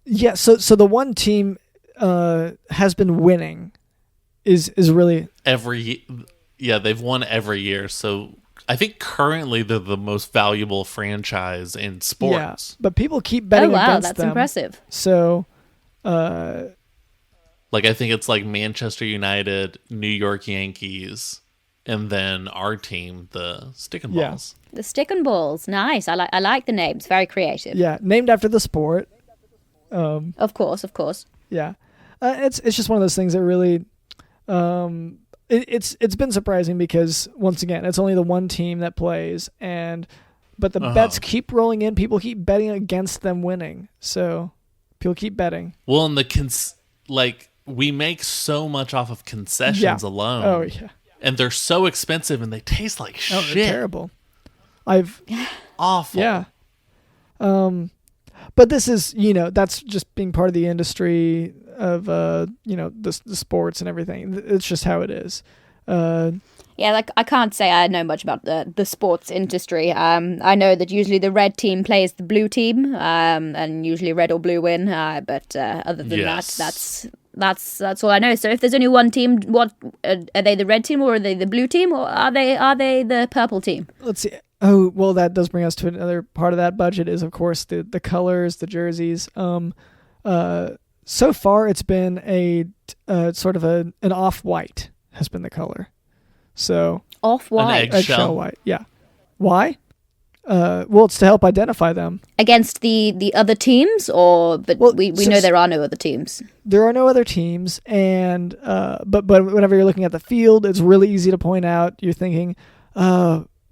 yeah. So the one team has been winning. Is really they've won every year. So I think currently they're the most valuable franchise in sports. Yeah, but people keep betting against them. Oh wow, that's impressive. So, I think it's like Manchester United, New York Yankees, and then our team, the Stick and Balls. Yeah. The Stick and Balls, nice. I like the names, very creative. Yeah, named after the sport. Of course. Yeah, it's just one of those things that really. It's been surprising because once again it's only the one team that plays, but the bets keep rolling in. People keep betting against them winning. So People keep betting. Well, and we make so much off of concessions alone. Oh yeah. And they're so expensive, and they taste like shit. Oh, they're terrible. Awful. Yeah. But this is, that's just being part of the industry of, the sports and everything. It's just how it is. Yeah, like I can't say I know much about the sports industry. I know that usually the red team plays the blue team, and usually red or blue win. But other than that's all I know. So if there's only one team, what are they? The red team, or are they the blue team, or are they the purple team? Let's see. Oh, well, that does bring us to another part of that budget is, of course, the colors, the jerseys. So far, it's been a sort of an off-white has been the color. So Off-white? Eggshell white, yeah. Why? Well, it's to help identify them. Against the other teams, we know there are no other teams. There are no other teams, and but whenever you're looking at the field, it's really easy to point out. You're thinking,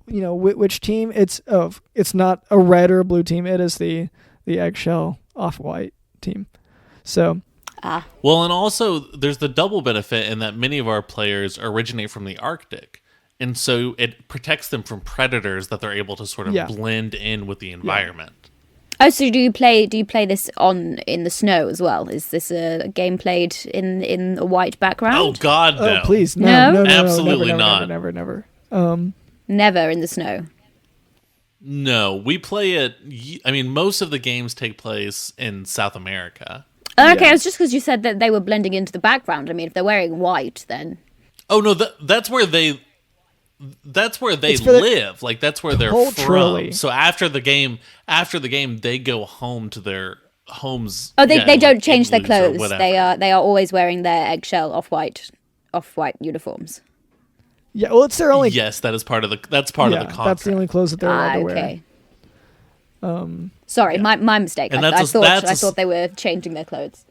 which team? It's not a red or a blue team. It is the eggshell off-white team. So. Well, and also there's the double benefit in that many of our players originate from the Arctic. And so it protects them from predators that they're able to sort of blend in with the environment. Oh, so do you play this in the snow as well? Is this a game played in a white background? Oh God, no! Oh, please, no, absolutely not. Never. Never in the snow. No, we play it. I mean, most of the games take place in South America. Okay, it's just because you said that they were blending into the background. I mean, if they're wearing white, then oh no, that's where they live. Like that's where they're from. So after the game, they go home to their homes. Oh, they don't change their clothes. They are always wearing their eggshell off-white uniforms. Yeah, well, it's their only. Yes, that is part of the. That's part of the contract. That's the only clothes that they're allowed to wear. Okay. Sorry, my mistake. And I thought they were changing their clothes.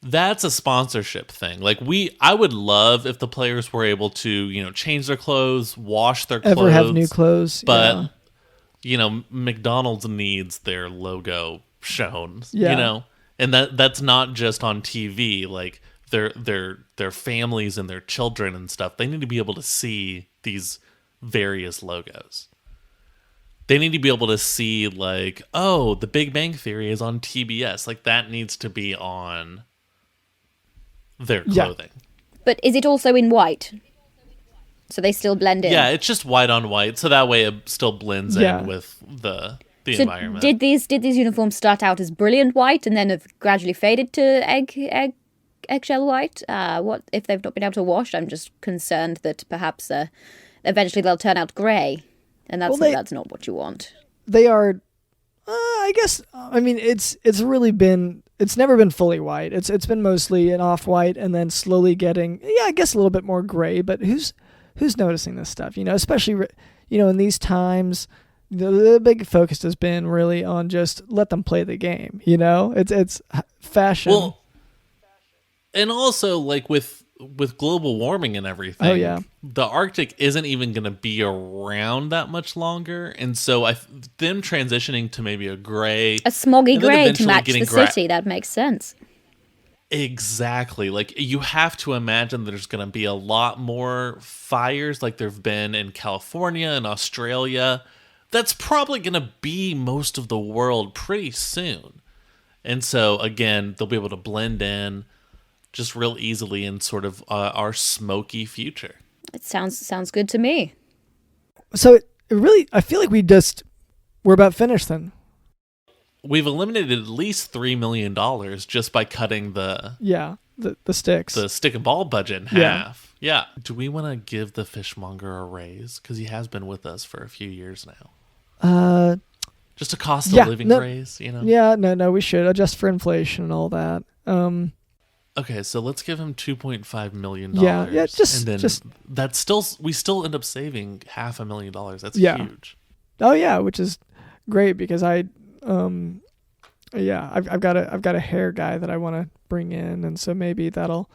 That's a sponsorship thing. Like I would love if the players were able to, change their clothes, wash their clothes, ever have new clothes. But McDonald's needs their logo shown. And that's not just on TV. Like their families and their children and stuff. They need to be able to see these various logos. They need to be able to see like, oh, The Big Bang Theory is on TBS. Like that needs to be on their clothing. But is it also in white? So they still blend in? Yeah, it's just white on white, so that way it still blends in with the environment. Did these uniforms start out as brilliant white and then have gradually faded to eggshell white? What if they've not been able to wash? I'm just concerned that perhaps eventually they'll turn out grey, and that's not what you want. They are. I guess. I mean, it's really been. It's never been fully white. It's been mostly an off-white, and then slowly getting, I guess a little bit more gray. But who's noticing this stuff? Especially in these times, the big focus has been really on just let them play the game. It's fashion. Well, and also like with global warming and everything. Oh yeah, the Arctic isn't even going to be around that much longer, and so them transitioning to maybe a smoggy gray to match the city, that makes sense. Exactly. Like you have to imagine there's going to be a lot more fires like there've been in California and Australia. That's probably going to be most of the world pretty soon. And so again, they'll be able to blend in just real easily in sort of our smoky future. It sounds good to me. So it really, I feel like we're about finished then. We've eliminated at least $3 million just by cutting the sticks, the stick and ball budget in half. Yeah. Do we want to give the fishmonger a raise? Because he has been with us for a few years now. Just a cost of living raise, Yeah, no, we should adjust for inflation and all that. Okay, so let's give him $2.5 million. Yeah, that's still we still end up saving $500,000. That's huge. Oh yeah, which is great because I've got a hair guy that I want to bring in, and so maybe that'll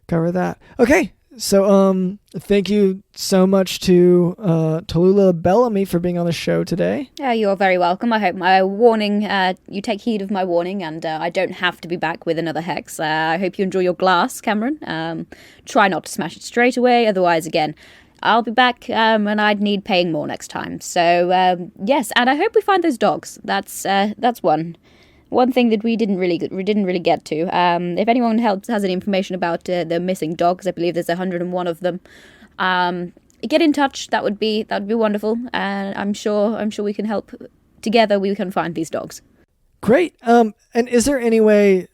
cover that. Okay, So, thank you so much to Tallulah Bellamy for being on the show today. You're very welcome. I hope my warning, you take heed of my warning, and I don't have to be back with another hex. I hope you enjoy your glass, Cameron. Try not to smash it straight away, otherwise, again, I'll be back, and I'd need paying more next time. So, yes, and I hope we find those dogs. That's one thing that we didn't really get to. If anyone has any information about the missing dogs, I believe there's 101 of them. Get in touch. That would be wonderful. And I'm sure we can help. Together we can find these dogs. Great. And is there any way,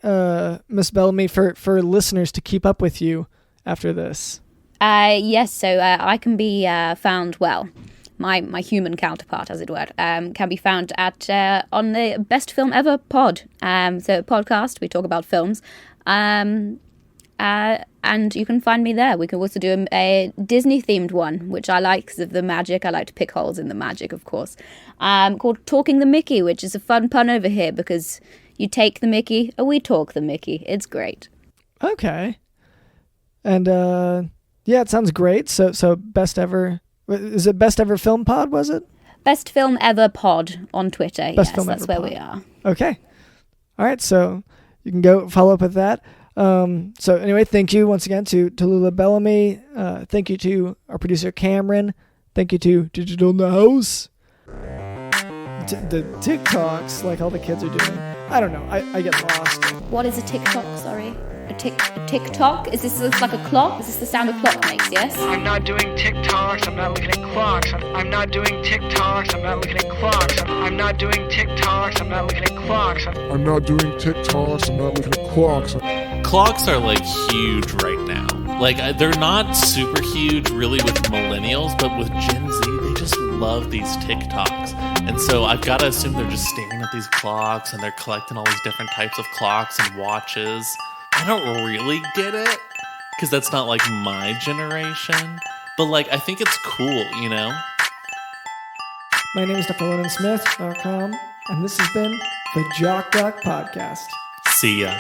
Miss Bellamy, for listeners to keep up with you after this? Yes. So I can be found. Well, my human counterpart, as it were, can be found at on the Best Film Ever pod. So podcast, we talk about films, and you can find me there. We can also do a Disney themed one, which I like because of the magic. I like to pick holes in the magic, of course. Called Talking the Mickey, which is a fun pun over here because you take the Mickey and we talk the Mickey. It's great. Okay, and yeah, it sounds great. So best ever. Is it Best Ever Film Pod, was it? Best Film Ever Pod on Twitter. Best yes, Film that's Ever where Pod. we are. Okay. All right, so you can go follow up with that. So anyway, thank you once again to Tallulah Bellamy. Thank you to our producer, Cameron. Thank you to Digital in the House. The TikToks, like all the kids are doing. I don't know. I get lost. What is a TikTok? Sorry. A TikTok? Is this like a clock? Is this the sound a clock makes, yes? I'm not doing TikToks, I'm not looking at clocks. I'm not doing TikToks, I'm not looking at clocks. I'm not doing TikToks, I'm not looking at clocks. I'm not doing TikToks, I'm not looking at clocks. Clocks are like huge right now. Like they're not super huge really with millennials, but with Gen Z, they just love these TikToks. And so I've got to assume they're just staring at these clocks and they're collecting all these different types of clocks and watches. I don't really get it because that's not like my generation, but like I think it's cool, you know? My name is DrLondonSmith.com, and this has been the Jock Podcast. See ya.